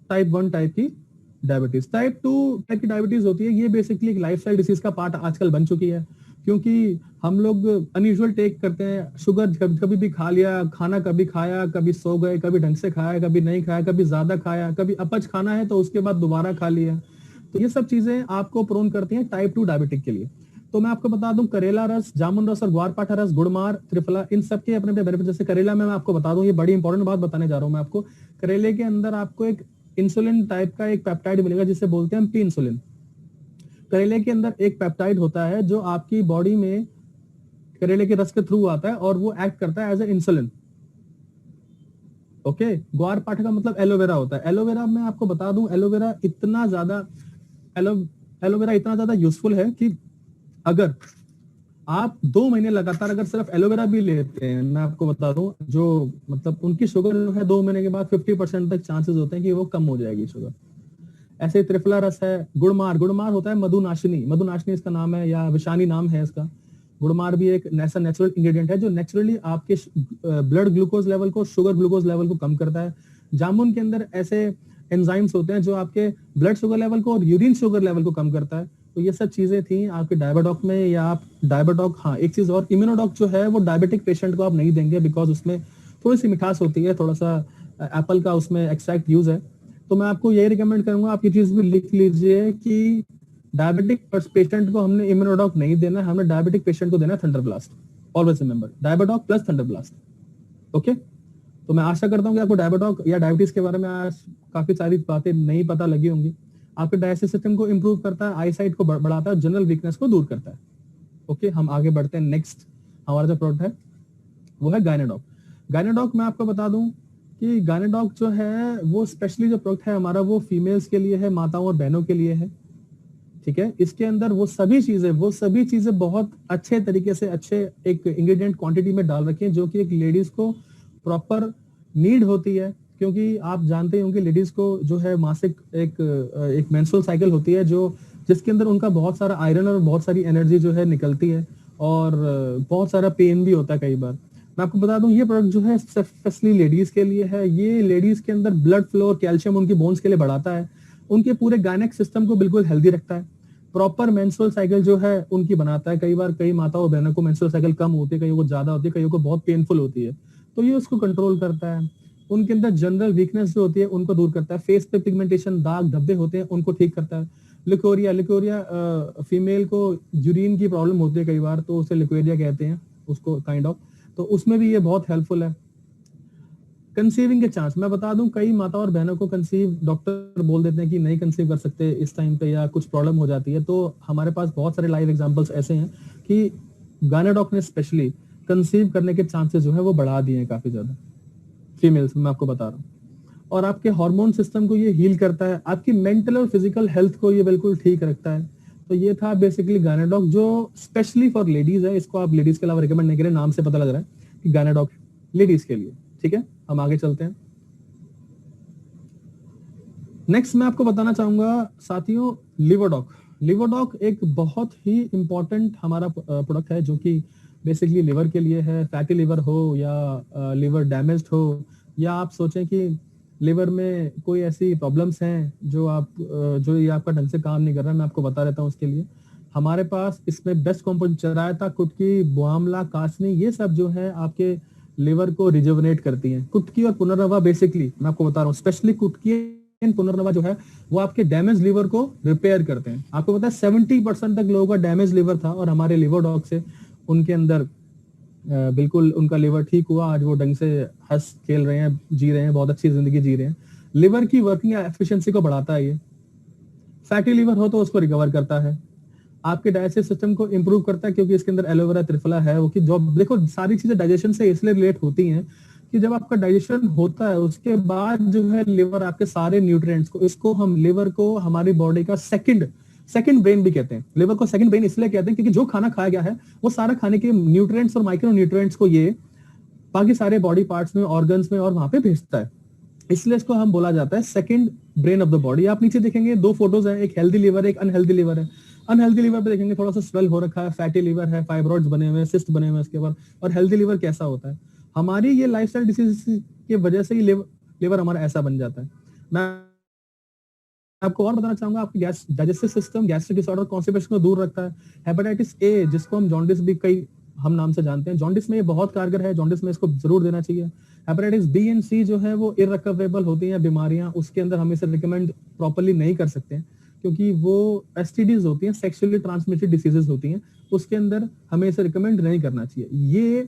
Type 1 type की diabetes. Type 2 type की diabetes होती है, ये बेसिकली एक लाइफस्टाइल डिसीज का पार्ट आजकल बन चुकी है, क्योंकि हम लोग अनयूजुअल टेक करते हैं। शुगर कभी भी खा लिया, खाना कभी खाया, कभी सो गए, कभी ढंग से खाया, कभी नहीं खाया, कभी ज्यादा खाया, कभी अपच खाना है तो उसके बाद दोबारा खा लिया। तो ये सब चीजें आपको प्रोन करती हैं टाइप 2 डायबिटिक के लिए। तो मैं आपको बता दूं, करेला रस, जामुन रस और ग्वारपाठा रस, गुड़मार, त्रिफला, इन सब के अपने अपने बेनिफिट। जैसे करेला में मैं आपको बता दूं, ये बड़ी इंपॉर्टेंट बात बताने जा रहा हूं मैं आपको। करेले के अंदर आपको एक इंसुलिन टाइप का एक पेप्टाइड मिलेगा जिसे बोलते हैं हम पी इंसुलिन। करेले के अंदर एक पेप्टाइड होता है जो आपकी बॉडी में करेले के रस के थ्रू आता है और वो एक्ट करता है एज ए इंसुलिन। ओके, ग्वारपाठा का मतलब एलोवेरा होता है। एलोवेरा में आपको बता दूं, एलोवेरा इतना ज्यादा एलो एलोवेरा इतना ज्यादा यूजफुल है कि अगर आप 2 महीने लगातार अगर सिर्फ एलोवेरा भी लेते हैं, मैं आपको बता दूं, जो मतलब उनकी शुगर जो है 2 महीने के बाद 50% तक चांसेस होते हैं कि वो कम हो जाएगी शुगर। ऐसे ही त्रिफला रस है। गुड़मार, गुड़मार होता है मधुनाशिनी, मधुनाशिनी इसका नाम है या विषानी नाम है इसका। गुड़मार भी एक ऐसा नेचुरल इंग्रेडिएंट है जो नेचुरली आपके ब्लड ग्लूकोज लेवल को, शुगर ग्लूकोज लेवल को कम करता है। जामुन के अंदर ऐसे एंजाइम्स होते हैं जो आपके ब्लड शुगर लेवल को और यूरिन शुगर लेवल को कम करता है। तो ये सब चीजें थी आपके डायबिटॉक में। या आप डायबिटॉक, हाँ एक चीज और, इम्यूनोडॉक जो है वो डायबिटिक पेशेंट को आप नहीं देंगे, बिकॉज उसमें थोड़ी सी मिठास होती है, थोड़ा सा एप्पल का उसमें एक्सट्रैक्ट यूज है। तो मैं आपको यही रिकमेंड करूंगा, आप ये चीज भी लिख लीजिए कि डायबिटिक पेशेंट को हमने इम्यूनोडॉक नहीं देना है, हमने डायबिटिक पेशेंट को देना है थंडर ब्लास्ट। ऑलवेज रिमेंबर, डायबिटॉक प्लस थंडर ब्लास्ट। ओके, तो मैं आशा करता हूँ कि आपको डायबिटॉक या डायबिटीज के बारे में आज काफी सारी बातें नहीं पता लगी होंगी। आपके डाइजेस्टिव सिस्टम को इंप्रूव करता है, आई साइट को बढ़ाता है, जनरल वीकनेस को दूर करता है। ओके, हम आगे बढ़ते हैं। नेक्स्ट हमारा जो प्रोडक्ट है वो है गायनेडॉक। गायनेडॉक मैं आपको बता दूं कि गायनेडॉक जो है वो स्पेशली जो प्रोडक्ट है हमारा वो फीमेल्स के लिए है, माताओं और बहनों के लिए है। ठीक है, इसके अंदर वो सभी चीजें बहुत अच्छे तरीके से, अच्छे एक इंग्रेडिएंट क्वांटिटी में डाल रखी है जो कि एक लेडीज को प्रॉपर नीड होती है। क्योंकि आप जानते होंगे लेडीज को जो है मासिक एक मेंस्ट्रुअल साइकिल होती है जो जिसके अंदर उनका बहुत सारा आयरन और बहुत सारी एनर्जी जो है निकलती है, और बहुत सारा पेन भी होता है कई बार। मैं आपको बता दूं, ये प्रोडक्ट जो है स्पेशली लेडीज के लिए है। ये लेडीज के अंदर ब्लड फ्लो और कैल्शियम उनकी बोन्स के लिए बढ़ाता है, उनके पूरे गायनेक सिस्टम को बिल्कुल हेल्दी रखता है, प्रॉपर मेंस्ट्रुअल साइकिल जो है उनकी बनाता है। कई बार कई माताओं बहनों को मेंस्ट्रुअल साइकिल कम होती है, कईयों को ज्यादा होती है, कईयों को बहुत पेनफुल होती है, तो ये उसको कंट्रोल करता है। उनके अंदर जनरल वीकनेस जो होती है उनको दूर करता है। फेस पे पिगमेंटेशन, दाग धब्बे होते हैं उनको ठीक करता है। लिकोरिया फीमेल को यूरिन की प्रॉब्लम होती है कई बार, तो उसे लिकोरिया कहते हैं उसको काइंड ऑफ, तो उसमें भी ये बहुत हेल्पफुल है। कंसीविंग के चांस मैं बता दूं, कई माता और बहनों को कंसीव डॉक्टर बोल देते हैं कि नहीं कंसीव कर सकते इस टाइम पे या कुछ प्रॉब्लम हो जाती है, तो हमारे पास बहुत सारे लाइव एग्जांपल्स ऐसे हैं कि गायनेडॉक ने स्पेशली कंसीव करने के चांसेस जो है वो बढ़ा दिए हैं काफी ज्यादा फीमेल्स में, मैं आपको बता रहा हूँ। और आपके हार्मोन सिस्टम को ये हील करता है, आपकी मेंटल और फिजिकल हेल्थ को ये बिल्कुल ठीक रखता है। तो ये था बेसिकली गायनेडॉक जो स्पेशली फॉर लेडीज है। इसको आप लेडीज के अलावा रिकमेंड नहीं करें, नाम से पता लग रहा है कि गायनेडॉक लेडीज के लिए। ठीक है, हम आगे चलते हैं। नेक्स्ट मैं आपको बताना चाहूंगा साथियों, लिवरडॉक। लिवरडॉक एक बहुत ही इंपॉर्टेंट हमारा प्रोडक्ट है जो कि बेसिकली लिवर के लिए है। फैटी लिवर हो या लिवर डैमेज्ड हो, या आप सोचें कि लिवर में कोई ऐसी प्रॉब्लम्स हैं जो ये आपका ढंग से काम नहीं कर रहा है, मैं आपको बता देता हूँ उसके लिए हमारे पास इसमें बेस्ट कंपाउंड चरायता, कुटकी, बुआमला, कासनी, ये सब जो है आपके लिवर को रिजुवनेट करती हैं। कुटकी और पुनर्नवा बेसिकली मैं आपको बता रहा हूँ, स्पेशली कुटकी एंड पुनर्नवा जो है वो आपके डैमेज लिवर को रिपेयर करते हैं। आपको पता है 70% तक लोगों का डैमेज लिवर था और हमारे लिवर डॉग से उनके अंदर बिल्कुल उनका लिवर ठीक हुआ। आज वो ढंग से हंस खेल रहे हैं, जी रहे हैं, बहुत अच्छी जिंदगी जी रहे हैं। लिवर की वर्किंग एफिशिएंसी को बढ़ाता है ये। फैटी लिवर हो तो उसको रिकवर करता है। आपके डाइजेस्टिव सिस्टम को इंप्रूव करता है क्योंकि इसके अंदर एलोवेरा, त्रिफला है वो, कि जो देखो सारी चीजें डाइजेशन से इसलिए रिलेट होती हैं कि जब आपका डाइजेशन होता है उसके बाद जो है लिवर आपके सारे न्यूट्रिएंट्स को, इसको हम लिवर को हमारी बॉडी का सेकंड ब्रेन भी कहते हैं। लिवर को सेकंड ब्रेन इसलिए कहते हैं क्योंकि जो खाना खाया गया है वो सारा खाने के न्यूट्रिएंट्स और माइक्रो न्यूट्रिएंट्स को ये बाकी सारे बॉडी पार्ट्स में, ऑर्गन्स में और वहां पे भेजता है। इसलिए इसको हम बोला जाता है second brain of the body. आप नीचे देखेंगे 2 फोटोज है, एक हेल्दी लिवर है, एक अनहेल्दी लिवर है। अनहेल्दी लिवर पे देखेंगे थोड़ा सा स्वेल हो रखा है, फैटी लिवर है, फाइब्रॉइड्स बने हुए हैं, सिस्ट बने हुए हैं उसके ऊपर। और हेल्दी लिवर कैसा होता है, हमारी ये लाइफस्टाइल डिसीज की वजह से ही लिवर हमारा ऐसा बन जाता है। मैं आपको और बताना चाहूंगा, आपकी gas digestive system, gastric disorder, constipation को दूर रखता है। हेपेटाइटिस ए, जिसको हम जॉन्डिस भी कई हम नाम से जानते हैं, जॉन्डिस में ये बहुत कारगर है, जॉन्डिस में इसको जरूर देना चाहिए। हेपेटाइटिस बी एंड सी जो है वो इररिकवरेबल होती हैं बीमारियां, उसके अंदर हम इसे रिकमेंड प्रॉपर्ली नहीं कर सकते हैं, क्योंकि वो एसटीडीज होती हैं, सेक्सुअली ट्रांसमिटेड डिसीजेज होती हैं, उसके अंदर हमें इसे रिकमेंड नहीं करना चाहिए। ये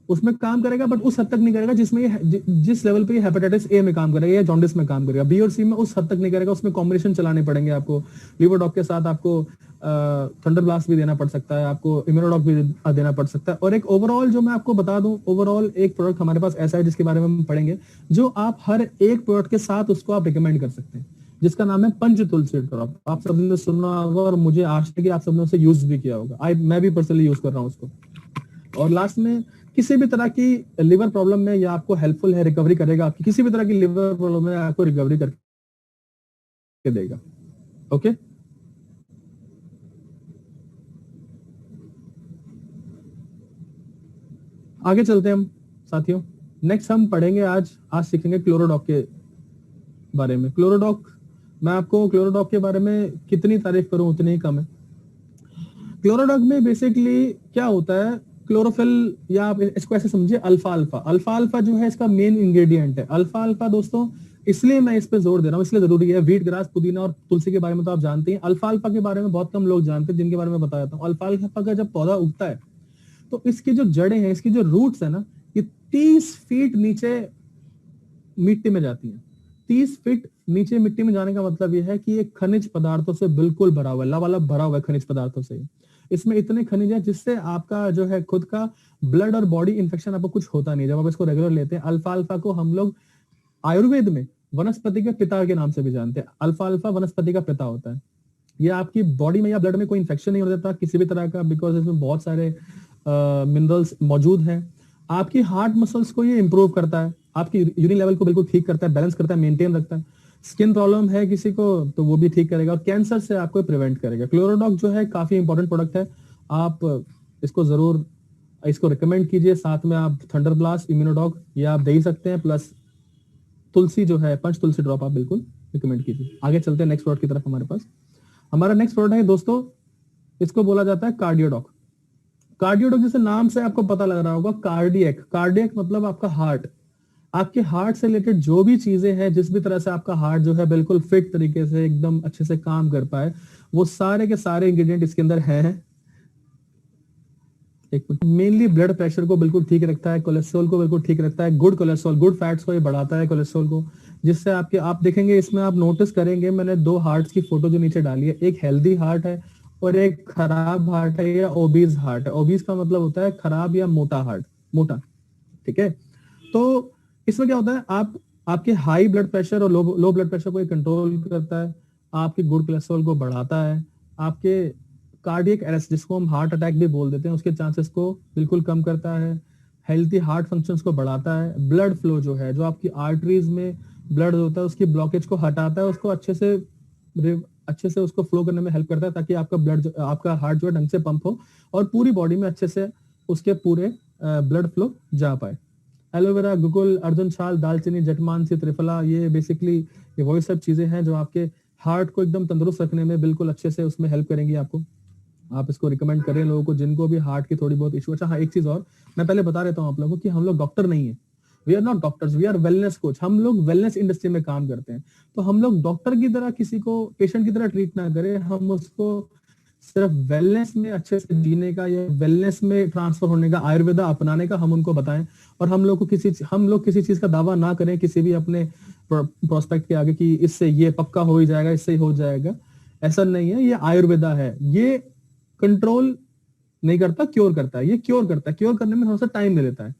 उसमें काम करेगा बट उस हद तक नहीं करेगा जिसमें जिस लेवल पे हेपेटाइटिस ए में काम करेगा या जॉन्डिस में काम करेगा। बी और सी में उस हद तक नहीं करेगा, उसमें कॉम्बिनेशन चलाने पड़ेंगे आपको। लीवोडॉक के साथ आपको थंडर ब्लास्ट भी देना पड़ सकता है, आपको इम्यूनोडॉक भी देना पड़ सकता है। और एक ओवरऑल जो मैं आपको बता दूं, ओवरऑल एक प्रोडक्ट हमारे पास ऐसा है जिसके बारे में हम पढ़ेंगे, जो आप हर एक प्रोडक्ट के साथ उसको आप रिकमेंड कर सकते हैं, जिसका नाम है पंच तुलसी ड्रॉप। आप सबने सुना होगा और मुझे आशा है कि आप सबने उसे यूज भी किया होगा। मैं भी पर्सनली यूज कर रहा हूँ उसको। और लास्ट में किसी भी तरह की लिवर प्रॉब्लम में या आपको हेल्पफुल है, रिकवरी करेगा, आपकी किसी भी तरह की लिवर प्रॉब्लम में आपको रिकवरी करके देगा। ओके, आगे चलते हैं हम साथियों। नेक्स्ट हम पढ़ेंगे आज सीखेंगे क्लोरोडॉक के बारे में। क्लोरोडॉक, मैं आपको क्लोरोडॉक के बारे में कितनी तारीफ करूं उतनी ही कम है। क्लोरोडॉक में बेसिकली क्या होता है, क्लोरोफिल, या आप इसको ऐसे समझिए अल्फा अल्फा। अल्फा अल्फा जो है इसका मेन इंग्रेडिएंट है। अल्फा अल्फा दोस्तों, इसलिए मैं इस पे जोर दे रहा हूँ, इसलिए जरूरी है। व्हीट ग्रास, पुदीना और तुलसी के बारे में तो आप जानते हैं। अल्फा अल्फा के बारे में बहुत कम लोग जानते हैं, जिनके बारे में बताया था। अल्फा अल्फा का जब पौधा उगता है तो इसकी जो जड़ें हैं, इसकी जो रूट्स है ना, ये 30 फीट नीचे मिट्टी में जाती हैं। 30 फीट नीचे मिट्टी में जाने का मतलब यह है कि ये खनिज पदार्थों से बिल्कुल भरा हुआ है, लबालब भरा हुआ है खनिज पदार्थों से। इसमें इतने खनिज है जिससे आपका जो है खुद का ब्लड और बॉडी इंफेक्शन आपको कुछ होता नहीं जब आप इसको रेगुलर लेते हैं। अल्फा अल्फा को हम लोग आयुर्वेद में वनस्पति के पिता के नाम से भी जानते हैं। अल्फा अल्फा वनस्पति का पिता होता है। ये आपकी बॉडी में या ब्लड में कोई इंफेक्शन नहीं हो देता किसी भी तरह का, बिकॉज इसमें बहुत सारे मिनरल्स मौजूद हैं। आपकी हार्ट मसल्स को ये इंप्रूव करता है, आपकी यूरिन लेवल को बिल्कुल ठीक करता है, बैलेंस करता है, मेंटेन रखता है। स्किन प्रॉब्लम है किसी को तो वो भी ठीक करेगा, और कैंसर से आपको प्रिवेंट करेगा। क्लोरोडॉक जो है काफी इंपॉर्टेंट प्रोडक्ट है, आप इसको जरूर इसको रिकमेंड कीजिए। साथ में आप थंडर ब्लास्ट, इम्यूनोडॉक ये आप दे ही सकते हैं, प्लस तुलसी जो है पंच तुलसी ड्रॉप आप बिल्कुल रिकमेंड कीजिए। आगे चलते हैं नेक्स्ट प्रोडक्ट की तरफ। हमारे पास हमारा नेक्स्ट प्रोडक्ट है दोस्तों, इसको बोला जाता है कार्डियोडॉक। कार्डियोडॉक जैसे नाम से आपको पता लग रहा होगा, कार्डियक, कार्डियक मतलब आपका हार्ट। आपके हार्ट से रिलेटेड जो भी चीजें हैं, जिस भी तरह से आपका हार्ट जो है बिल्कुल फिट तरीके से एकदम अच्छे से काम कर पाए, वो सारे के सारे इंग्रेडिएंट इसके अंदर हैं। मेनली ब्लड प्रेशर को बिल्कुल ठीक रखता है, कोलेस्ट्रॉल को बिल्कुल ठीक रखता है, गुड कोलेस्ट्रॉल, गुड फैट्स को ये बढ़ाता है कोलेस्ट्रॉल को, जिससे आपके आप देखेंगे इसमें आप नोटिस करेंगे, मैंने 2 हार्ट्स की फोटो जो नीचे डाली है, एक हेल्दी हार्ट है और एक खराब हार्ट है या ओबीज हार्ट है। ओबीज का मतलब होता है खराब या मोटा हार्ट, मोटा, ठीक है। तो इसमें क्या होता है, आप आपके हाई ब्लड प्रेशर और लो ब्लड प्रेशर को कंट्रोल करता है, आपके गुड कोलेस्ट्रॉल को बढ़ाता है, आपके कार्डियक अरेस्ट जिसको हम हार्ट अटैक भी बोल देते हैं उसके चांसेस को बिल्कुल कम करता है, हेल्थी हार्ट फंक्शंस को बढ़ाता है, ब्लड फ्लो जो है, जो आपकी आर्टरीज में ब्लड होता है उसकी ब्लॉकेज को हटाता है, उसको अच्छे से उसको फ्लो करने में हेल्प करता है, ताकि आपका ब्लड, आपका हार्ट जो है ढंग से पंप हो और पूरी बॉडी में अच्छे से उसके पूरे ब्लड फ्लो जा पाए। एलोवेरा, गुगुल, अर्जुन छाल, दालचीनी, जटमानसी, त्रिफला, ये बेसिकली ये वही सब चीजें हैं जो आपके हार्ट को एकदम तंदुरुस्त रखने में बिल्कुल अच्छे से उसमें हेल्प करेंगी आपको। आप इसको रिकमेंड करें लोगों को जिनको भी हार्ट की थोड़ी बहुत इशू। अच्छा हाँ, एक चीज और मैं पहले बता देता हूँ आप लोगों को कि हम लोग डॉक्टर नहीं है, we are not doctors, we are wellness coach. हम लोग वेलनेस इंडस्ट्री में काम करते हैं, तो हम लोग डॉक्टर की तरह किसी को पेशेंट की तरह ट्रीट ना करें, हम उसको सिर्फ वेलनेस में अच्छे से जीने का या वेलनेस में ट्रांसफर होने का, आयुर्वेदा अपनाने का हम उनको बताएं। और हम लोग किसी चीज का दावा ना करें किसी भी अपने प्रोस्पेक्ट के आगे कि इससे ये पक्का हो ही जाएगा, इससे हो जाएगा। ऐसा नहीं है, ये आयुर्वेदा है, ये कंट्रोल नहीं करता, क्योर करता है। ये क्योर करता है, क्योर करने में थोड़ा सा टाइम ले लेता है।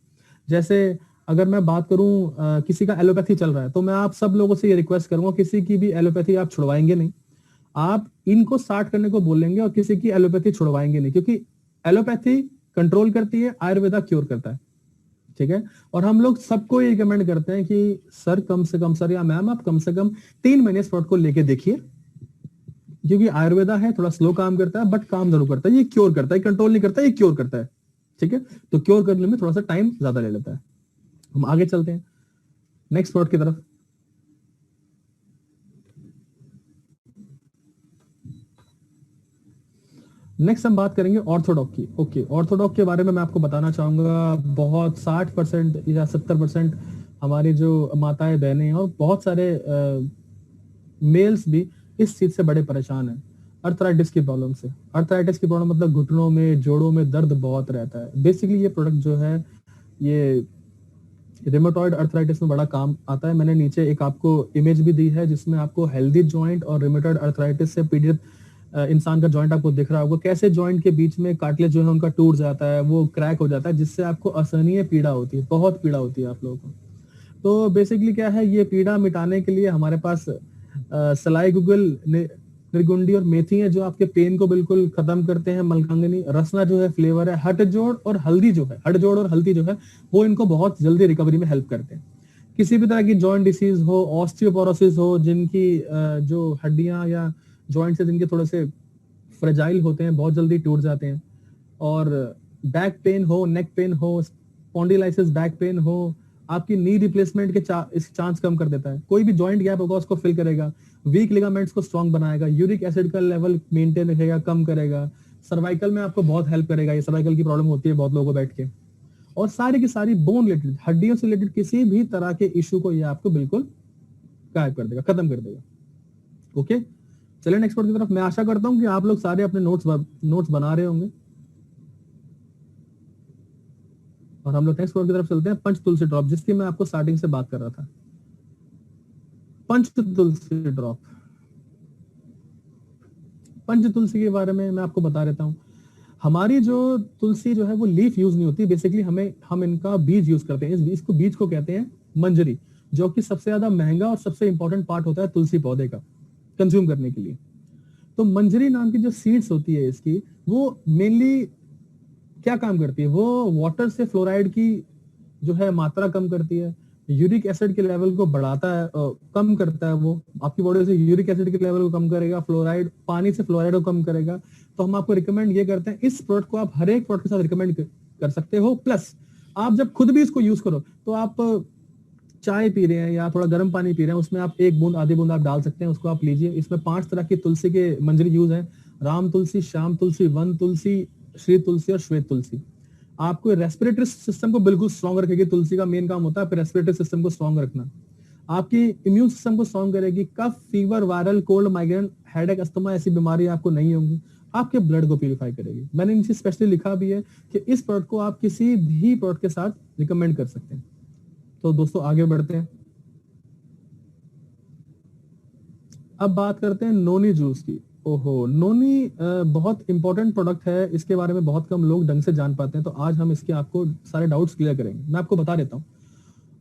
जैसे अगर मैं बात करूं किसी का एलोपैथी चल रहा है, तो मैं आप सब लोगों से ये रिक्वेस्ट करूंगा, किसी की भी एलोपैथी आप छुड़वाएंगे नहीं, आप इनको स्टार्ट करने को बोलेंगे और किसी की एलोपैथी छुड़वाएंगे नहीं, क्योंकि एलोपैथी कंट्रोल करती है, आयुर्वेदा क्योर करता है, ठीक है। और हम लोग सबको ये रिकमेंड करते हैं कि सर कम से कम, सर या मैम आप कम से कम 3 महीने इस प्रोडक्ट को लेके देखिए, क्योंकि आयुर्वेदा है, थोड़ा स्लो काम करता है बट काम जरूर करता है। ये क्योर करता है, कंट्रोल नहीं करता, ये क्योर करता है, ठीक है। तो क्योर करने में थोड़ा सा टाइम ज्यादा ले लेता है। हम आगे चलते हैं नेक्स्ट प्रोडक्ट की तरफ। नेक्स्ट हम बात करेंगे ऑर्थोडॉक की। ओके, ऑर्थोडॉक के बारे में मैं आपको बताना चाहूंगा, बहुत 60% या 70% हमारी जो माताएं बहनें हैं और बहुत सारे मेल्स भी इस चीज से बड़े परेशान हैं, अर्थराइटिस की प्रॉब्लम से। अर्थराइटिस की प्रॉब्लम मतलब घुटनों में, जोड़ों में दर्द बहुत रहता है। बेसिकली ये प्रोडक्ट जो है ये रिमेटॉइड अर्थराइटिस में बड़ा काम आता है। मैंने नीचे एक आपको इमेज भी दी है जिसमें आपको हेल्दी जॉइंट और रिमेटॉइड अर्थराइटिस से पीड़ित इंसान का जॉइंट आपको दिख रहा होगा, कैसे जॉइंट के बीच में कार्टिलेज जो है उनका टूट जाता है, वो क्रैक हो जाता है, जिससे आपको असहनीय पीड़ा होती है, बहुत पीड़ा होती है आप लोगों को। तो बेसिकली क्या है, ये पीड़ा मिटाने के लिए हमारे पास सलाई गुगल, निर्गुंडी और मेथी है जो आपके पेन को बिल्कुल खत्म करते हैं। मलकांगनी, रसना जो है फ्लेवर है, हटजोड़ और हल्दी जो है, हटजोड़ और हल्दी जो है वो इनको बहुत जल्दी रिकवरी में हेल्प करते हैं। किसी भी तरह की जॉइंट डिसीज हो, ऑस्टियोपोरोसिस हो, जिनकी जो हड्डियां या जॉइंट से जिनके थोड़े से फ्रेजाइल होते हैं, बहुत जल्दी टूट जाते हैं, और बैक पेन हो, नेक पेन हो, स्पॉन्डिलाइसिस बैक पेन हो, आपकी नी रिप्लेसमेंट के इस चांस कम कर देता है। कोई भी जॉइंट गैप होगा उसको फिल करेगा, वीक लिगामेंट्स को स्ट्रॉन्ग बनाएगा, यूरिक एसिड का लेवल मेंटेन रखेगा, कम करेगा, सर्वाइकल में आपको बहुत हेल्प करेगा। ये सर्वाइकल की प्रॉब्लम होती है बहुत लोगों को बैठ के, और सारी की सारी बोन रिलेटेड, हड्डियों से रिलेटेड किसी भी तरह के इश्यू को ये आपको बिल्कुल गायब कर देगा, खत्म कर देगा। ओके, चलिए नेक्स्ट की तरफ। मैं आशा करता हूं कि आप लोग सारे अपने नोट्स बना रहे होंगे, और हम लोग नेक्स्ट की तरफ चलते हैं। पंच तुलसी ड्रॉप, जिसकी मैं आपको स्टार्टिंग से बात कर रहा था। पंच तुलसी ड्रॉप, पंच तुलसी के बारे में मैं आपको बता देता हूँ। हमारी जो तुलसी जो है वो लीफ यूज नहीं होती, बेसिकली हम इनका बीज यूज करते हैं। इसको बीज को कहते हैं मंजरी, जो कि सबसे ज्यादा महंगा और सबसे इंपॉर्टेंट पार्ट होता है तुलसी पौधे का कंज्यूम करने के लिए। तो मंजरी नाम की जो सीड्स होती है इसकी, वो मेनली क्या काम करती है, वो वाटर से फ्लोराइड की जो है मात्रा कम करती है, यूरिक एसिड के लेवल को बढ़ाता है, कम करता है। वो आपकी बॉडी से यूरिक एसिड के लेवल को कम करेगा, फ्लोराइड, पानी से फ्लोराइड को कम करेगा। तो हम आपको रिकमेंड ये करते हैं, इस प्रोडक्ट को आप हर एक प्रोडक्ट के साथ रिकमेंड कर सकते हो। प्लस आप जब खुद भी इसको यूज करो तो आप चाय पी रहे हैं या थोड़ा गर्म पानी पी रहे हैं, उसमें आप एक बूंद आधी बूंद आप डाल सकते हैं, उसको आप लीजिए। इसमें 5 तरह की तुलसी के मंजरी यूज है, राम तुलसी, श्याम तुलसी, वन तुलसी, श्री तुलसी और श्वेत तुलसी। आपको रेस्पिरेटरी सिस्टम को बिल्कुल स्ट्रॉन्ग रखेगी। तुलसी का मेन काम होता है रेस्पिरेटरी सिस्टम को स्ट्रॉन्ग रखना। आपकी इम्यून सिस्टम को स्ट्रॉन्ग करेगी। Cough, fever, viral, cold, migraine, headache, asthma ऐसी बीमारी आपको नहीं होंगी। आपके ब्लड को प्यूरिफाई करेगी। मैंने नीचे स्पेशली लिखा भी है कि इस प्रोडक्ट को आप किसी भी प्रोडक्ट के साथ रिकमेंड कर सकते हैं। तो दोस्तों आगे बढ़ते हैं। अब बात करते हैं नोनी जूस की। ओहो, नोनी बहुत इंपॉर्टेंट प्रोडक्ट है, इसके बारे में बहुत कम लोग ढंग से जान पाते हैं। तो आज हम इसके आपको सारे डाउट्स क्लियर करेंगे। मैं आपको बता देता हूँ,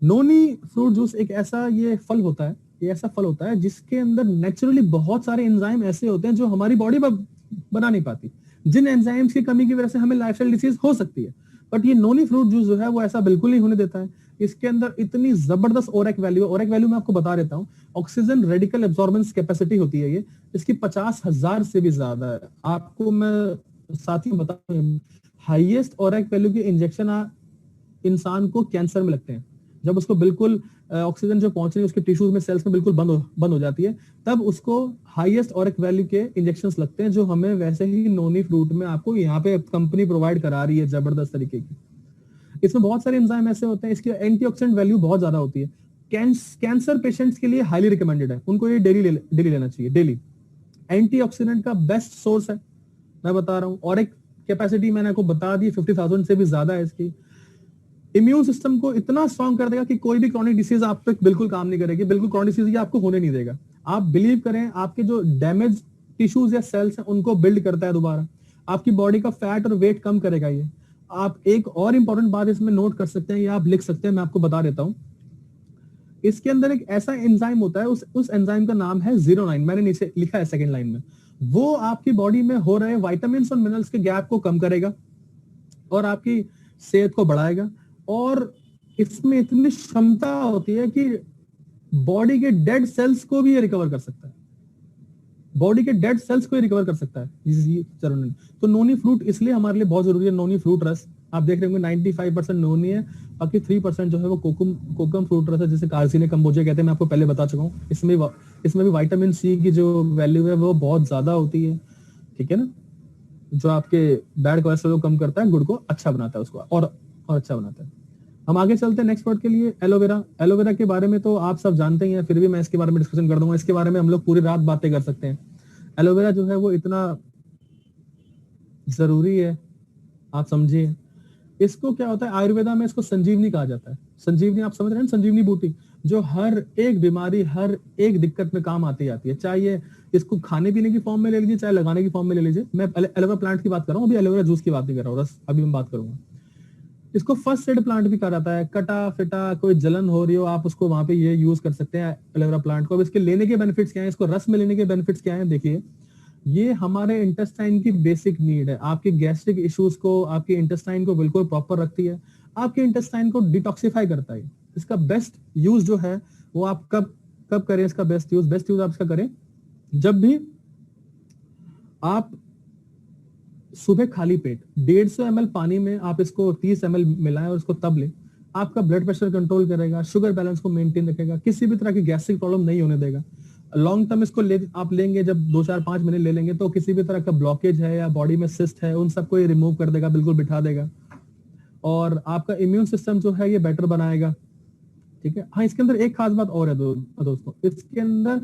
नोनी फ्रूट जूस एक ऐसा ये फल होता है, ये ऐसा फल होता है जिसके अंदर नेचुरली बहुत सारे एंजाइम ऐसे होते हैं जो हमारी बॉडी बना नहीं पाती, जिन एंजाइम्स की कमी की वजह से हमें लाइफस्टाइल डिसीज हो सकती है। बट ये नोनी फ्रूट जूस जो है वो ऐसा बिल्कुल नहीं होने देता है। इसके अंदर इतनी जबरदस्त ओरेक वैल्यू है। ओरेक वैल्यू मैं आपको बता देता हूँ, ऑक्सीजन रेडिकल एब्जॉर्बेंस कैपेसिटी होती है ये, इसकी 50,000 से भी ज्यादा है। आपको मैं साथ ही बता, हाईएस्ट ओरेक वैल्यू के इंजेक्शन इंसान को कैंसर में लगते हैं। जब उसको बिल्कुल ऑक्सीजन जो पहुंच रही है उसके टिश्यूज में, सेल्स में बिल्कुल बंद हो जाती है, तब उसको हाईएस्ट ओरेक वैल्यू के इंजेक्शंस लगते हैं, जो हमें वैसे ही नोनी फ्रूट में आपको यहाँ पे कंपनी प्रोवाइड करा रही है जबरदस्त तरीके की। इसमें बहुत सारे एंजाइम ऐसे होते हैं, इसकी एंटीऑक्सीडेंट वैल्यू बहुत ज्यादा होती है। कैंसर पेशेंट्स के लिए हाईली रिकमेंडेड है, उनको ये डेली लेना चाहिए, डेली। एंटीऑक्सीडेंट का बेस्ट सोर्स है, मैं बता रहा हूँ। और एक कैपेसिटी मैंने आपको बता दी, 50,000 से भी ज्यादा है इसकी। इम्यून सिस्टम को इतना स्ट्रॉन्ग कर देगा कि कोई भी क्रॉनिक डिसीज आप तक बिल्कुल काम नहीं करेगी, बिल्कुल क्रॉनिक डिसीज ये आपको होने नहीं देगा। आप बिलीव करें, आपके जो डैमेज टिश्यूज या सेल्स हैं उनको बिल्ड करता है दोबारा। आपकी बॉडी का फैट और वेट कम करेगा ये। आप एक और इंपॉर्टेंट बात इसमें नोट कर सकते हैं या आप लिख सकते हैं, मैं आपको बता देता हूं। इसके अंदर एक ऐसा एंजाइम होता है, उस एंजाइम का नाम है 09। मैंने नीचे लिखा है सेकंड लाइन में। वो आपकी बॉडी में हो रहे विटामिन और मिनरल्स के गैप को कम करेगा और आपकी सेहत को बढ़ाएगा। और इसमें इतनी क्षमता होती है कि बॉडी के डेड सेल्स को भी ये रिकवर कर सकता है, बॉडी के डेड सेल्स को रिकवर कर सकता है इसी चरण में। तो नोनी फ्रूट इसलिए हमारे लिए बहुत जरूरी है। नोनी फ्रूट रस आप देख रहे होंगे 95% नोनी है, बाकी 3% जो है वो कोकम फ्रूट रस है, जिसे कार्सिने कंबोजे कहते हैं। मैं आपको पहले बता चुका हूँ। इसमें भी विटामिन सी की जो वैल्यू है वो बहुत ज्यादा होती है, ठीक है ना। जो आपके बैड कोलेस्ट्रॉल को कम करता है, गुड को अच्छा बनाता है, उसको और अच्छा बनाता है। हम आगे चलते हैं नेक्स्ट पॉइंट के लिए, एलोवेरा। एलोवेरा के बारे में तो आप सब जानते ही हैं, फिर भी मैं इसके बारे में डिस्कशन कर दूंगा। इसके बारे में हम लोग पूरी रात बातें कर सकते हैं। एलोवेरा जो है वो इतना जरूरी है, आप समझिए। इसको क्या होता है, आयुर्वेदा में इसको संजीवनी कहा जाता है। संजीवनी आप समझ रहे हैं, संजीवनी बूटी, जो हर एक बीमारी, हर एक दिक्कत में काम आती है। चाहे ये इसको खाने पीने की फॉर्म में ले लीजिए, चाहे लगाने की फॉर्म में ले लीजिए। मैं एलोवेरा प्लांट की बात कर रहा हूँ, अभी एलोवेरा जूस की बात नहीं कर रहा हूँ, रस अभी मैं बात करूंगा। इसको फर्स्ट एड प्लांट भी कहा जाता है। कटा फिटा कोई जलन हो रही हो, आप उसको वहां पे ये यूज कर सकते हैं एलोवेरा प्लांट को। अब इसके लेने के बेनिफिट्स क्या है, इसको रस में लेने के बेनिफिट्स क्या है, देखिए। ये हमारे इंटेस्टाइन की बेसिक नीड है। आपके गैस्ट्रिक इश्यूज को, आपके इंटेस्टाइन को बिल्कुल प्रॉपर रखती है, आपके इंटेस्टाइन को डिटॉक्सिफाई करता है। इसका बेस्ट यूज जो है वो आप कब करें, इसका बेस्ट यूज आप इसका करें जब भी आप सुबह खाली पेट 150 ml पानी में आप इसको 30 ml मिलाएं और इसको तब लें। आपका ब्लड प्रेशर कंट्रोल करेगा, शुगर बैलेंस को मेंटेन रखेगा, किसी भी तरह की गैस्ट्रिक प्रॉब्लम नहीं होने देगा। लॉन्ग टर्म इसको आप लेंगे, जब 2-4-5 महीने ले लेंगे तो किसी भी तरह का ब्लॉकेज है या बॉडी में सिस्ट है, उन सबको ये रिमूव कर देगा, बिल्कुल बिठा देगा। और आपका इम्यून सिस्टम जो है ये बेटर बनाएगा, ठीक है। हाँ, इसके अंदर एक खास बात और है दोस्तों, इसके अंदर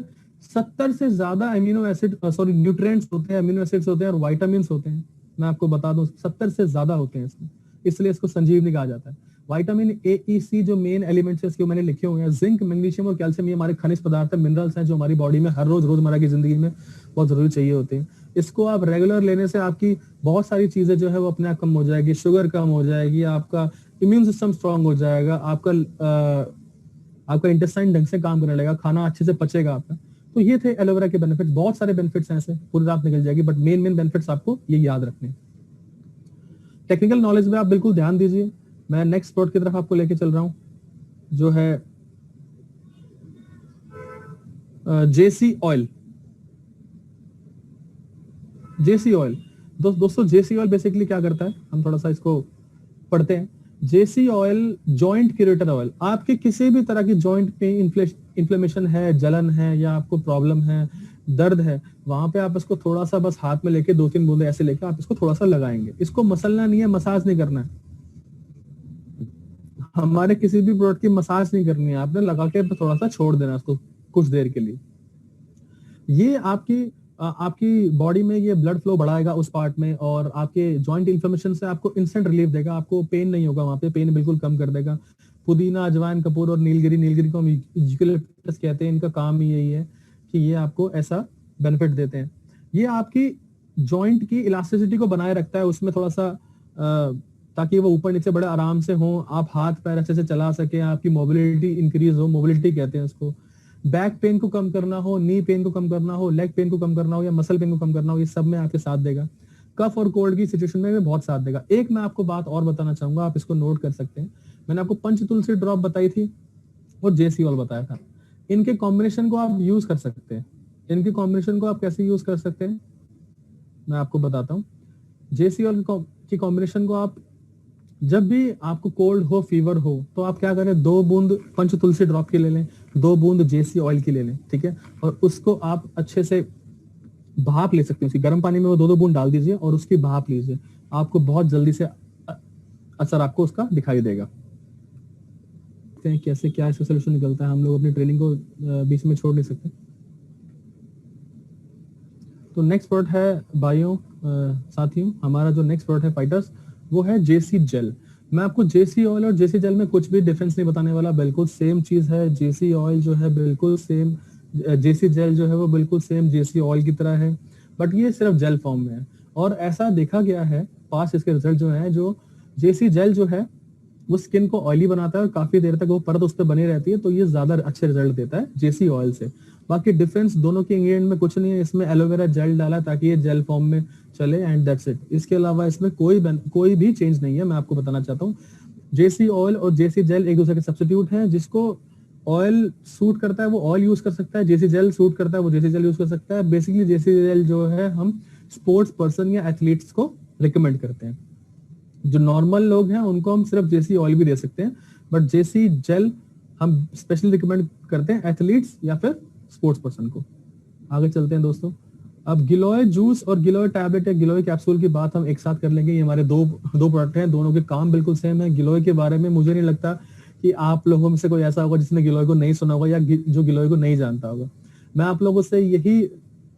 70 से ज्यादा अमीनो एसिड न्यूट्रिएंट्स होते हैं, अमीनो एसिड्स होते हैं और विटामिन्स होते हैं। मैं आपको बता दूं 70 से ज्यादा होते हैं इसमें, इसलिए इसको संजीवनी कहा जाता है। विटामिन ए, ई, सी जो मेन एलिमेंट्स है इसके मैंने लिखे हुए हैं। जिंक, मैग्नीशियम और कैल्शियम ये हमारे खनिज पदार्थ है, मिनरल्स हैं जो हमारी बॉडी में हर रोजमर्रा की जिंदगी में बहुत जरूरी चाहिए होते हैं। इसको आप रेगुलर लेने से आपकी बहुत सारी चीजें जो है वो अपने आप कम हो जाएगी, शुगर कम हो जाएगी, आपका इम्यून सिस्टम स्ट्रांग हो जाएगा, आपका इंटेस्टाइन ढंग से काम करने लगेगा, खाना अच्छे से पचेगा आपका। तो ये थे एलोवेरा के बेनिफिट्स। बहुत सारे बेनिफिट्स हैं, ऐसे पूरी रात निकल जाएगी, बट मेन बेनिफिट्स आपको ये याद रखने हैं। टेक्निकल नॉलेज में आप बिल्कुल ध्यान दीजिए। मैं नेक्स्ट प्रोडक्ट की तरफ आपको लेके चल रहा हूं, जो है जेसी ऑयल। जेसी ऑयल दोस्तों, जेसी ऑयल बेसिकली क्या करता है, हम थोड़ा सा इसको पढ़ते हैं। जेसी ऑयल जॉइंट क्यूरेटर ऑयल। आपके किसी भी तरह की जॉइंट पे इन्फ्लेमेशन है, जलन है, या आपको प्रॉब्लम है, दर्द है, वहां पे आप इसको थोड़ा सा बस हाथ में लेके 2-3 बूंदे ऐसे लेके आप इसको थोड़ा सा लगाएंगे। इसको मसलना नहीं है, मसाज नहीं करना है। हमारे किसी भी प्रोडक्ट की मसाज नहीं करनी है, आपने लगा के थोड़ा सा छोड़ देना उसको कुछ देर के लिए। ये आपकी बॉडी में ये ब्लड फ्लो बढ़ाएगा उस पार्ट में, और आपके जॉइंट इन्फ्लेमेशन से आपको इंस्टेंट रिलीफ देगा। आपको पेन नहीं होगा, वहां पे पेन बिल्कुल कम कर देगा। पुदीना, अजवाइन, कपूर और नीलगिरी को हम यूकेलिप्टस कहते हैं। इनका काम ही यही है कि ये आपको ऐसा बेनिफिट देते हैं। ये आपकी जॉइंट की इलास्टिसिटी को बनाए रखता है, उसमें थोड़ा सा ताकि वो ऊपर नीचे बड़े आराम से हो, आप हाथ पैर अच्छे से चला सके, आपकी मोबिलिटी इंक्रीज हो, मोबिलिटी कहते हैं उसको। बैक पेन को कम करना हो, नी पेन को कम करना हो, लेग पेन को कम करना हो, या मसल पेन को कम करना हो, ये सब में आपके साथ देगा। कफ और कोल्ड की सिचुएशन में भी बहुत साथ देगा। एक मैं आपको बात और बताना चाहूंगा, आप इसको नोट कर सकते हैं। मैंने आपको पंच तुलसी ड्रॉप बताई थी और जेसी ऑयल बताया था। इनके कॉम्बिनेशन को आप यूज कर सकते हैं। इनके कॉम्बिनेशन को आप कैसे यूज कर सकते हैं, मैं आपको बताता हूँ। जेसी ऑयल की कॉम्बिनेशन को आप जब भी आपको कोल्ड हो, फीवर हो, तो आप क्या करें, 2 बूंद पंच तुलसी ड्रॉप की ले लें, 2 बूंद जेसी ऑयल की ले लें, ठीक है। और उसको आप अच्छे से भाप ले सकते हैं। उसी गर्म पानी में वो 2-2 बूंद डाल दीजिए और उसकी भाप लीजिए। आपको बहुत जल्दी से असर आपको उसका दिखाई देगा। कैसे क्या इसका सोल्यूशन निकलता है, हम लोग अपनी ट्रेनिंग को बीच में छोड़ नहीं सकते। तो नेक्स्ट प्रोडक्ट है भाइयों, साथियों, हमारा जो नेक्स्ट प्रोडक्ट है फाइटर्स, वो है जेसी जेल। मैं आपको जेसी ऑयल और जेसी जेल में कुछ भी डिफरेंस नहीं बताने वाला, बिल्कुल सेम चीज है। जेसी ऑयल जो है बिल्कुल सेम, जेसी जेल जो है वो बिल्कुल सेम जेसी ऑयल की तरह है, बट ये सिर्फ जेल फॉर्म में है। और ऐसा देखा गया है पास इसके रिजल्ट जो है, जो जेसी जेल जो है वो स्किन को ऑयली बनाता है और काफी देर तक वो परत उस पर बनी रहती है, तो ये ज्यादा अच्छे रिजल्ट देता है जेसी ऑयल से। बाकी डिफरेंस दोनों के इंग्रेडिएंट में कुछ नहीं है। इसमें एलोवेरा जेल डाला ताकि ये जेल फॉर्म में चले, एंड दैट्स इट। इसके अलावा इसमें कोई भी चेंज नहीं है। मैं आपको बताना चाहता हूँ, जेसी ऑयल और जेसी जेल एक दूसरे के सब्स्टिट्यूट हैं। जिसको ऑयल सूट करता है वो ऑयल यूज कर सकता है, जेसी जेल सूट करता है वो जेसी जेल यूज कर सकता है। बेसिकली जेसी जेल जो है हम स्पोर्ट्स पर्सन या एथलीट्स को रिकमेंड करते हैं। जो नॉर्मल लोग हैं उनको हम सिर्फ जेसी ऑयल भी दे सकते हैं, बट जेसी जेल हम स्पेशली रिकमेंड करते हैं एथलीट्स या फिर स्पोर्ट्स पर्सन को। आगे चलते हैं दोस्तों। अब गिलोय जूस और गिलोय टैबलेट या गिलोय कैप्सूल की बात हम एक साथ कर लेंगे। ये हमारे दो दो प्रोडक्ट हैं, दोनों के काम बिल्कुल सेम है। गिलोय के बारे में मुझे नहीं लगता कि आप लोगों में से कोई ऐसा होगा जिसने गिलोय को नहीं सुना होगा या जो गिलोय को नहीं जानता होगा। मैं आप लोगों से यही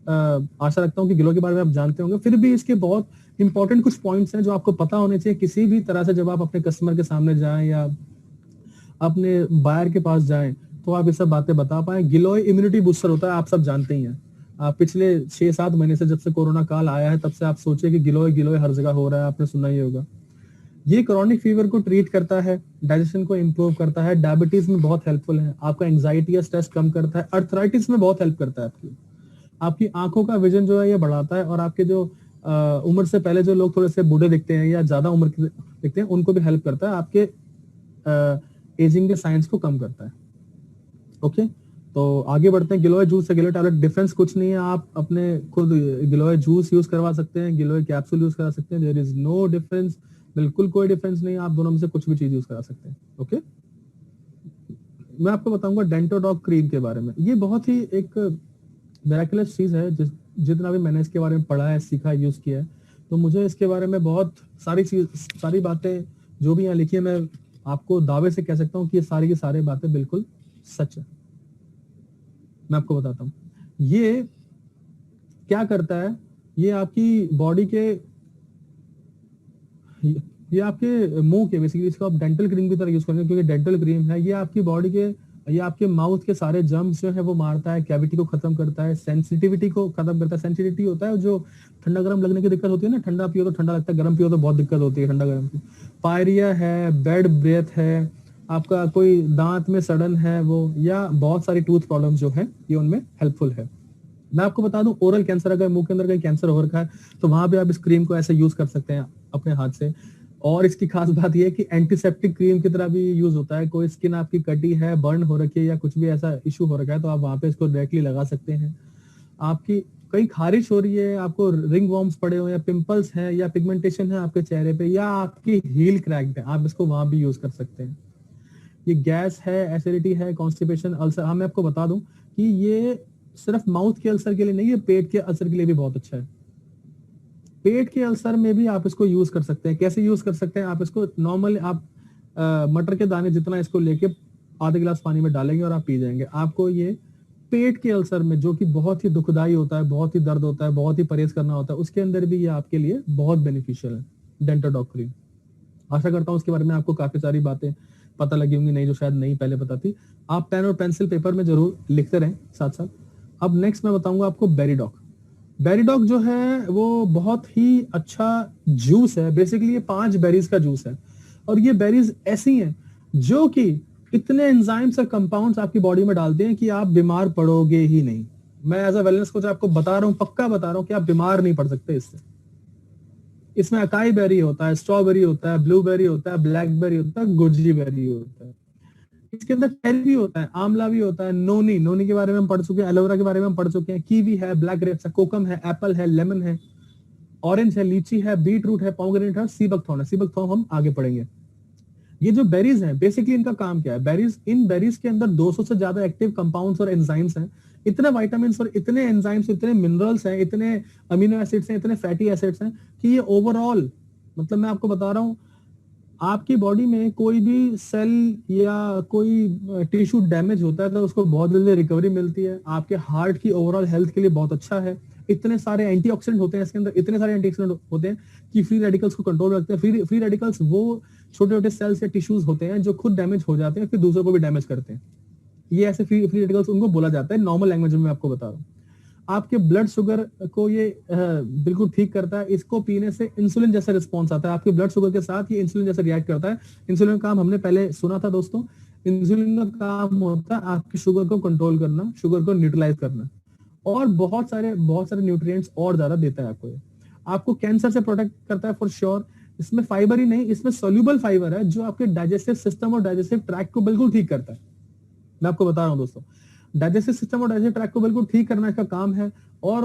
आशा रखता हूँ कि गिलोय के बारे में आप जानते होंगे। फिर भी इसके बहुत इंपॉर्टेंट कुछ पॉइंट्स हैं जो आपको पता होने चाहिए किसी भी तरह से। जब आप अपने कस्टमर के सामने जाएं या अपने बायर के पास जाएं तो आप ये सब बातें बता पाए। गिलोय इम्यूनिटी बूस्टर होता है, आप सब जानते ही हैं। पिछले 6-7 महीने से जब से कोरोना काल आया है तब से आप सोचिए कि गिलोय गिलोय हर जगह हो रहा है, आपने सुना ही होगा। ये क्रॉनिक फीवर को ट्रीट करता है, डाइजेशन को इंप्रूव करता है, डायबिटीज में बहुत हेल्पफुल है, आपका एंजाइटी या स्ट्रेस कम करता है, अर्थराइटिस में बहुत हेल्प करता है आपकी आंखों का विजन जो है ये बढ़ाता है, और आपके जो उम्र से पहले जो लोग थोड़े से बूढ़े दिखते हैं या ज्यादा उम्र के दिखते हैं उनको भी हेल्प करता है, आपके एजिंग के साइंस को कम करता है। ओके, तो आगे बढ़ते हैं। गिलोय जूस से गिलोय टैबलेट डिफरेंस कुछ नहीं है। आप अपने खुद गिलोय जूस यूज करवा सकते हैं, गिलोय कैप्सूल यूज करा सकते हैं, देयर इज नो डिफरेंस, बिल्कुल कोई डिफरेंस नहीं है। आप दोनों में से कुछ भी चीज यूज करा सकते हैं। ओके, मैं आपको बताऊंगा डेंटोडॉग क्रीम के बारे में। ये बहुत ही एक मिरेकुलस चीज है। जितना भी मैंने इसके बारे में पढ़ा है, सीखा, यूज किया है, तो मुझे इसके बारे में बहुत सारी बातें जो भी यहाँ लिखी है, मैं आपको दावे से कह सकता हूँ कि ये सारी की सारी बातें बिल्कुल सच है। मैं आपको बताता हूँ ये क्या करता है। ये आपकी बॉडी के, ये आपके मुंह के, बेसिकली इसको आप डेंटल क्रीम की तरह यूज करेंगे क्योंकि डेंटल क्रीम है। ये आपकी बॉडी के, ये आपके माउथ के सारे जर्म्स जो है वो मारता है, कैविटी को खत्म करता है, सेंसिटिविटी को खत्म करता है। सेंसिटिविटी होता है जो ठंडा गर्म लगने की दिक्कत होती है ना, ठंडा पियो तो ठंडा लगता है, गर्म पियो तो बहुत दिक्कत होती है ठंडा गर्म की। पायरिया है, बैड ब्रेथ है, आपका कोई दांत में सड़न है वो, या बहुत सारी टूथ प्रॉब्लम जो है ये उनमें हेल्पफुल है। मैं आपको बता दूं, ओरल कैंसर, अगर मुंह के अंदर कहीं कैंसर हो रखा है तो वहां पे आप इस क्रीम को ऐसे यूज कर सकते हैं अपने हाथ से। और इसकी खास बात यह है कि एंटीसेप्टिक क्रीम की तरह भी यूज होता है। कोई स्किन आपकी कटी है, बर्न हो रखी है या कुछ भी ऐसा इशू हो रखा है तो आप वहां पे इसको डायरेक्टली लगा सकते हैं। आपकी कहीं खारिश हो रही है, आपको रिंग वॉर्म्स पड़े हो, या पिंपल्स है, या पिगमेंटेशन है आपके चेहरे पे, या आपकी हील क्रैक्ड है, आप इसको वहां भी यूज कर सकते हैं। ये गैस है, एसिडिटी है, कॉन्स्टिपेशन, अल्सर, हाँ मैं आपको बता दूं कि ये सिर्फ माउथ के अल्सर के लिए नहीं, ये पेट के अल्सर के लिए भी बहुत अच्छा है। पेट के अल्सर में भी आप इसको यूज कर सकते हैं। कैसे यूज कर सकते हैं? आप इसको नॉर्मल आप मटर के दाने जितना इसको लेके आधे गिलास पानी में डालेंगे और आप पी जाएंगे। आपको ये पेट के अल्सर में, जो कि बहुत ही दुखदाई होता है, बहुत ही दर्द होता है, बहुत ही परहेज करना होता है, उसके अंदर भी ये आपके लिए बहुत बेनिफिशियल है, डेंटोडॉग क्रीम। आशा करता हूँ उसके बारे में आपको काफी सारी बातें पता लगी होंगी, नहीं जो शायद नहीं पहले पता थी। आप पेन और पेंसिल पेपर में जरूर लिखते रहें साथ साथ। अब नेक्स्ट मैं बताऊंगा आपको बेरीडॉग। बेरीडॉग जो है वो बहुत ही अच्छा जूस है। बेसिकली ये 5 बेरीज का जूस है, और ये बेरीज ऐसी हैं जो कि इतने एंजाइम्स और कंपाउंड्स आपकी बॉडी में डालते हैं कि आप बीमार पड़ोगे ही नहीं। मैं एज अ वेलनेस कोच आपको बता रहा हूँ, पक्का बता रहा हूँ कि आप बीमार नहीं पड़ सकते इससे। इसमें अकाई बेरी होता है, स्ट्रॉबेरी होता है, ब्लूबेरी होता है, ब्लैकबेरी होता है, गोजी बेरी होता है। इसके अंदर टेरी भी होता है, आंवला भी होता है, नोनी, नोनी के बारे में हम पढ़ चुके हैं, एलोवेरा के बारे में हम पढ़ चुके हैं, कीवी है, ब्लैक ग्रेप्स है, कोकम है, एप्पल है, लेमन है, ऑरेंज है, लीची है, बीट रूट है, पोमेग्रेनेट है, सीबकथॉर्न है। सीबकथॉर्न हम आगे पढ़ेंगे। ये जो बेरीज हैं, बेसिकली इनका काम क्या है? बेरीज, इन बेरीज के अंदर 200 से ज्यादा एक्टिव कंपाउंड्स और एंजाइम्स हैं। इतने विटामिन्स और इतने एंजाइम्स, इतने मिनरल्स हैं, इतने अमीनो एसिड्स हैं, इतने फैटी एसिड्स हैं कि ये ओवरऑल, मतलब मैं आपको बता रहा हूं, आपकी बॉडी में कोई भी सेल या कोई टिश्यू डैमेज होता है तो उसको बहुत जल्दी रिकवरी मिलती है। आपके हार्ट की ओवरऑल हेल्थ के लिए बहुत अच्छा है। इतने सारे एंटीऑक्सीडेंट होते हैं इसके अंदर, इतने सारे एंटीऑक्सीडेंट होते हैं कि फ्री रेडिकल्स को कंट्रोल रखते हैं। फ्री रेडिकल्स वो छोटे छोटे सेल्स या टिश्यूज होते हैं जो खुद डैमेज हो जाते हैं फिर दूसरों को भी डैमेज करते हैं। ये ऐसे फ्री रेडिकल्स उनको बोला जाता है, नॉर्मल लैंग्वेज में आपको बता रहा हूँ। आपके ब्लड शुगर को ये बिल्कुल ठीक करता है। इसको पीने से इंसुलिन जैसा रिस्पॉन्स आता है आपके ब्लड शुगर के साथ, ये इंसुलिन जैसा रिएक्ट करता है। इंसुलिन का काम हमने पहले सुना था दोस्तों। इंसुलिन का काम होता है आपकी शुगर को कंट्रोल करना, शुगर को न्यूट्रलाइज करना, और बहुत सारे न्यूट्रिएंट्स और ज्यादा देता है आपको। आपको कैंसर से प्रोटेक्ट करता है फॉर श्योर। इसमें फाइबर ही नहीं, इसमें सोल्यूबल फाइबर है जो आपके डाइजेस्टिव सिस्टम और डाइजेस्टिव ट्रैक को बिल्कुल ठीक करता है। मैं आपको बता रहा हूँ दोस्तों, डाइजेस्टिव सिस्टम और डाइजेस्टिव ट्रैक को बिल्कुल ठीक करना इसका काम है। और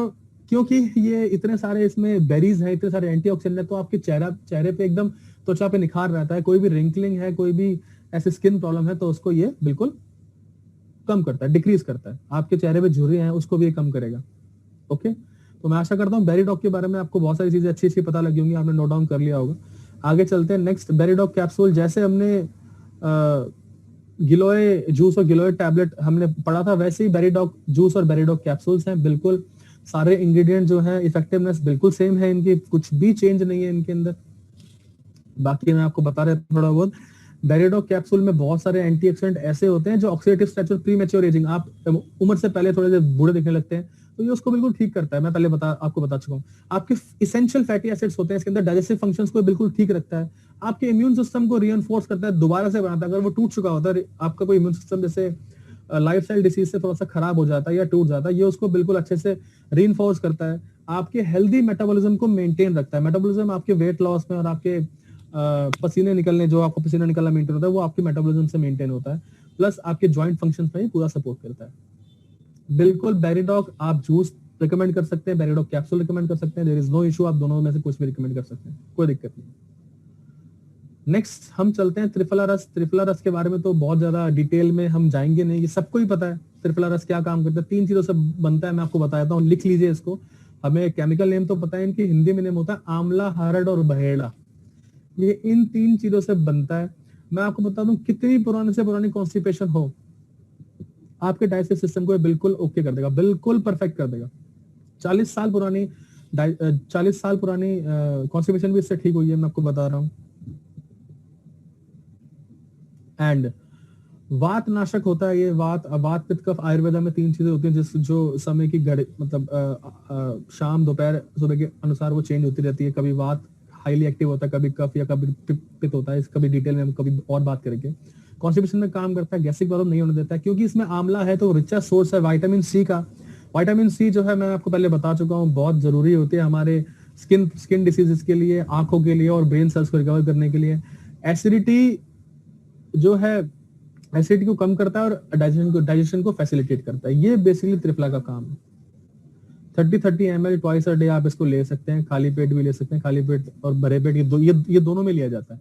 क्योंकि ये इतने सारे इसमें बेरीज हैं, इतने सारे एंटीऑक्सीडेंट है, तो आपके चेहरे पे एकदम त्वचा पे निखार रहता है। कोई भी रिंकलिंग है, कोई भी ऐसे स्किन प्रॉब्लम है तो उसको ये बिल्कुल कम करता है, डिक्रीज करता है। आपके चेहरे पे झुर्रियां हैं उसको भी ये कम करेगा। ओके, तो मैं आशा करता हूँ बेरीडॉग के बारे में आपको बहुत सारी चीजें अच्छी अच्छी पता लगी होंगी, आपने नोट डाउन कर लिया होगा। आगे चलते हैं नेक्स्ट, बेरीडॉग कैप्सूल। जैसे हमने गिलोय जूस और गिलोय टैबलेट हमने पढ़ा था, वैसे ही बेरीडॉग जूस और बेरीडॉग कैप्सूल्स हैं। बिल्कुल सारे इंग्रेडिएंट जो है, इफेक्टिवनेस बिल्कुल सेम है इनकी, कुछ भी चेंज नहीं है इनके अंदर। बाकी मैं आपको बता रहा थोड़ा बहुत, बेरीडॉग कैप्सूल में बहुत सारे एंटीऑक्सीडेंट ऐसे होते हैं जो ऑक्सीडेटिव स्ट्रेस और प्रीमेच्योर एजिंग, आप उम्र से पहले थोड़े से बूढ़े दिखने लगते हैं, तो ये उसको बिल्कुल ठीक करता है। मैं पहले आपको बता चुका हूँ। आपके इसेंशियल फैटी एसिड्स होते हैं इसके अंदर, डाइजेस्टिव फंक्शंस को बिल्कुल ठीक रखता है। आपके इम्यून सिस्टम को रीइंफोर्स करता है, दोबारा से बनाता है। अगर वो टूट चुका होता है, आपका कोई इम्यून सिस्टम जैसे लाइफस्टाइल डिसीज से थोड़ा सा खराब हो जाता है या टूट जाता है, ये उसको बिल्कुल अच्छे से रीइंफोर्स करता है। आपके हेल्दी मेटाबॉलिज्म को मेंटेन रखता है। मेटाबॉलिज्म आपके वेट लॉस में और आपके पसीने निकलने, जो आपको पसीना निकलना मेंटेन होता है, वो आपके मेटाबॉलिज्म से मेंटेन होता है। प्लस आपके जॉइंट फंक्शंस में पूरा सपोर्ट करता है। बिल्कुल बेरीडॉग आप जूस रिकमेंड कर सकते हैं, बेरीडॉग कैप्सूल रिकमेंड कर सकते हैं, देयर इज नो इशू, आप दोनों में से कुछ भी रिकमेंड कर सकते हैं, कोई दिक्कत नहीं। नेक्स्ट हम चलते हैं त्रिफला रस। त्रिफला रस के बारे में तो बहुत ज्यादा डिटेल में हम जाएंगे नहीं, ये सबको ही पता है त्रिफला रस क्या काम करता है। 3 चीजों से बनता है, मैं आपको बताता हूँ, लिख लीजिए इसको। हमें केमिकल नेम तो पता है, इनकी हिंदी में नेम होता है आंवला, हरड़ और बहेड़ा। ये इन 3 चीजों से बनता है। मैं आपको बता दूं, कितनी पुराने से पुरानी कॉन्स्टिपेशन हो, आपके डाइजेस्टिव सिस्टम को बिल्कुल ओके कर देगा, बिल्कुल परफेक्ट कर देगा। 40 साल पुरानी 40 साल पुरानी कॉन्स्टिपेशन भी इससे ठीक हुई है, मैं आपको बता रहा हूँ। एंड वात नाशक होता है ये। वात पित्त कफ आयुर्वेदा में 3 चीजें होती हैं जिस जो समय की घड़ी मतलब शाम दोपहर सुबह के अनुसार वो चेंज होती रहती है। कभी वात हाईली एक्टिव होता है, कभी कफ या कभी पित्त होता है। इसका भी डिटेल में हम कभी और बात करेंगे। कॉन्स्टिपेशन में काम करता है, गैस्ट्रिक प्रॉब्लम नहीं होने देता है, क्योंकि इसमें आंवला है तो रिचा सोर्स है विटामिन सी का। विटामिन सी जो है मैं आपको पहले बता चुका हूँ, बहुत जरूरी होती है हमारे स्किन डिसीजेस के लिए, आंखों के लिए और ब्रेन सेल्स को रिकवर करने के लिए। एसिडिटी जो है, एसिडिटी को कम करता है और डाइजेशन को फैसिलिटेट करता है। ये बेसिकली त्रिफला का काम है। 30 ml ट्वाइस अ डे आप इसको ले सकते हैं, खाली पेट भी ले सकते हैं। खाली पेट और भरे पेट ये दोनों में लिया जाता है।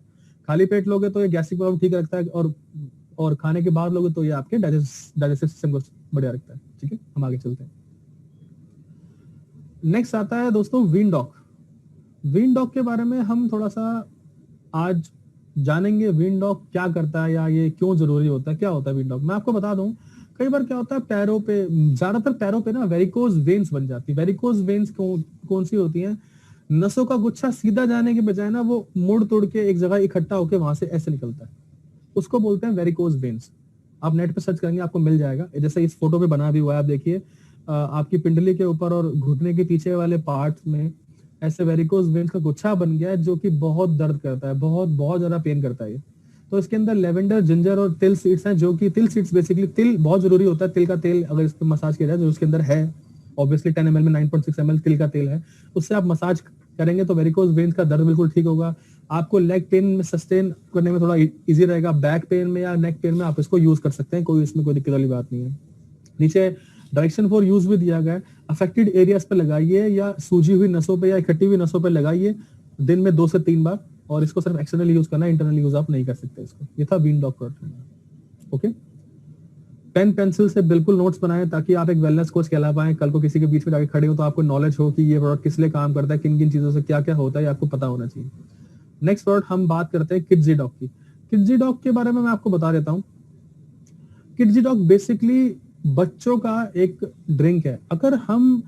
खाली पेट लोगे तो ये गैस्ट्रिक प्रॉब्लम ठीक रखता है, और खाने के बाद लोगे तो ये आपके डाइजेस्टिव सिस्टम को बढ़िया रखता है। ठीक है, हम आगे चलते हैं। नेक्स्ट आता है दोस्तों विंडॉग। विंडॉग के बारे में हम थोड़ा सा आज जानेंगे। विंडॉग क्या करता है या ये क्यों जरूरी होता है, क्या होता है विंडॉग। मैं आपको बता दूं, कई बार क्या होता है पैरों पे, ज्यादातर पैरों पे ना वेरिकोज वेन्स बन जाती है। वेरिकोज वेन्स कौन सी होती हैं? नसों का गुच्छा सीधा जाने के बजाय ना वो मुड़ तोड़ के एक जगह इकट्ठा होकर वहां से ऐसे निकलता है, उसको बोलते हैं वेरिकोज वेन्स। आप नेट पे सर्च करेंगे आपको मिल जाएगा, जैसे इस फोटो पे बना भी हुआ है, आप देखिए आपकी पिंडली के ऊपर और घुटने के पीछे वाले पार्ट में ऐसे वेरिकोज वेन्स का गुच्छा बन गया है, जो कि बहुत दर्द करता है, बहुत बहुत ज्यादा पेन करता है ये। तो इसके अंदर लेवेंडर, जिंजर और तिल सीड्स हैं, जो कि तिल सीड्स बेसिकली, तिल बहुत जरूरी होता है। तिल का तेल अगर इस पर मसाज किया जाए, जो उसके अंदर है ऑब्वियसली 10 ml में 9.6 ml तिल का तेल है, उससे आप मसाज करेंगे तो वेरिकोज वेन्स का दर्द बिल्कुल ठीक होगा। आपको लेग पेन में सस्टेन करने में थोड़ा इजी रहेगा। बैक पेन में या नेक पेन में आप इसको यूज कर सकते हैं, कोई इसमें कोई दिक्कत वाली बात नहीं है। नीचे डायरेक्शन फॉर यूज भी दिया गया है। अफेक्टेड एरियाज पे लगाइए या सूजी हुई नसों पे या इकट्ठी हुई नसों पे लगाइए दिन में 2 से 3 बार, और इसको सिर्फ एक्सटर्नल यूज करना है, इंटरनल यूज आप नहीं कर सकते इसको। ये था विंडॉग प्रोडक्ट। ओके, पेन पेंसिल से बिल्कुल नोट्स बनाएं ताकि आप एक वेलनेस कोच कहला पाए। कल को किसी के बीच में जाके खड़े हो तो आपको नॉलेज हो कि ये प्रोडक्ट किस लिए काम करता है, किन किन चीजों से क्या क्या होता है, आपको पता होना चाहिए। नेक्स्ट प्रोडक्ट हम बात करते हैं किड्जी डॉग की। किड्जी डॉग के बारे में मैं आपको बता देता हूँ। किड्जी डॉग बेसिकली बच्चों का एक ड्रिंक है। अगर हम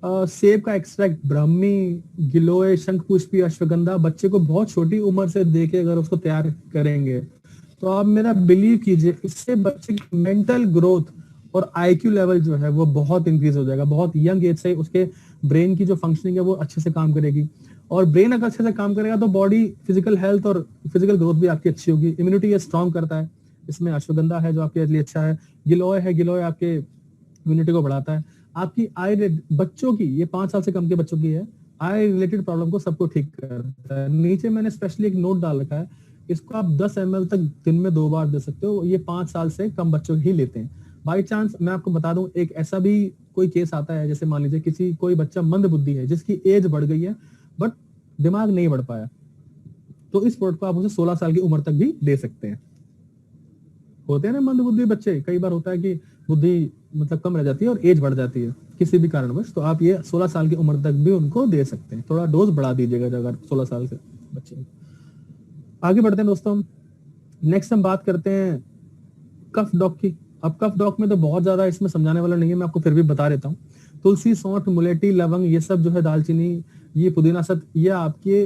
सेब का एक्सट्रैक्ट, ब्राह्मी, गिलोय, शंखपुष्पी, अश्वगंधा बच्चे को बहुत छोटी उम्र से देके अगर उसको तैयार करेंगे तो आप मेरा बिलीव कीजिए, इससे बच्चे की मेंटल ग्रोथ और आईक्यू लेवल जो है वो बहुत इंक्रीज हो जाएगा। बहुत यंग एज से उसके ब्रेन की जो फंक्शनिंग है वो अच्छे से काम करेगी, और ब्रेन अगर अच्छे से काम करेगा तो बॉडी फिजिकल हेल्थ और फिजिकल ग्रोथ भी आपकी अच्छी होगी। इम्यूनिटी ये स्ट्रॉन्ग करता है। इसमें अश्वगंधा है जो आपके लिए अच्छा है। गिलोय है, गिलोय आपके इम्यूनिटी को बढ़ाता है। आपकी आई, बच्चों की, ये 5 साल से कम के बच्चों की है, आई रिलेटेड प्रॉब्लम को सबको ठीक करता है। नीचे मैंने स्पेशली एक नोट डाल रखा है, इसको आप 10 ml तक दिन में 2 बार दे सकते हो। ये 5 साल से कम बच्चों ही लेते हैं। बाई चांस मैं आपको बता दूं, एक ऐसा भी कोई केस आता है, जैसे मान लीजिए कोई बच्चा मंद बुद्धि है जिसकी एज बढ़ गई है बट दिमाग नहीं बढ़ पाया, तो इस प्रोडक्ट को आप उसे 16 साल की उम्र तक भी दे सकते हैं। होते हैं ना मंद बुद्धि बच्चे, कई बार होता है कि बुद्धि मतलब कम रह जाती है और एज बढ़ जाती है। किसी भी कारणवश, तो आप ये 16 साल की उम्र तक भी उनको दे सकते हैं। थोड़ा डोज बढ़ा दीजिएगा अगर 16 साल के बच्चे हैं। आगे बढ़ते हैं दोस्तों, नेक्स्ट हम बात करते हैं कफ डॉग की। अब कफ डॉग में तो बहुत ज्यादा इसमें समझाने वाला नहीं है, मैं आपको फिर भी बता देता हूँ। तुलसी, सौंठ, मुलेठी, लवंग, ये सब जो है, दालचीनी, ये पुदीना, सब ये आपके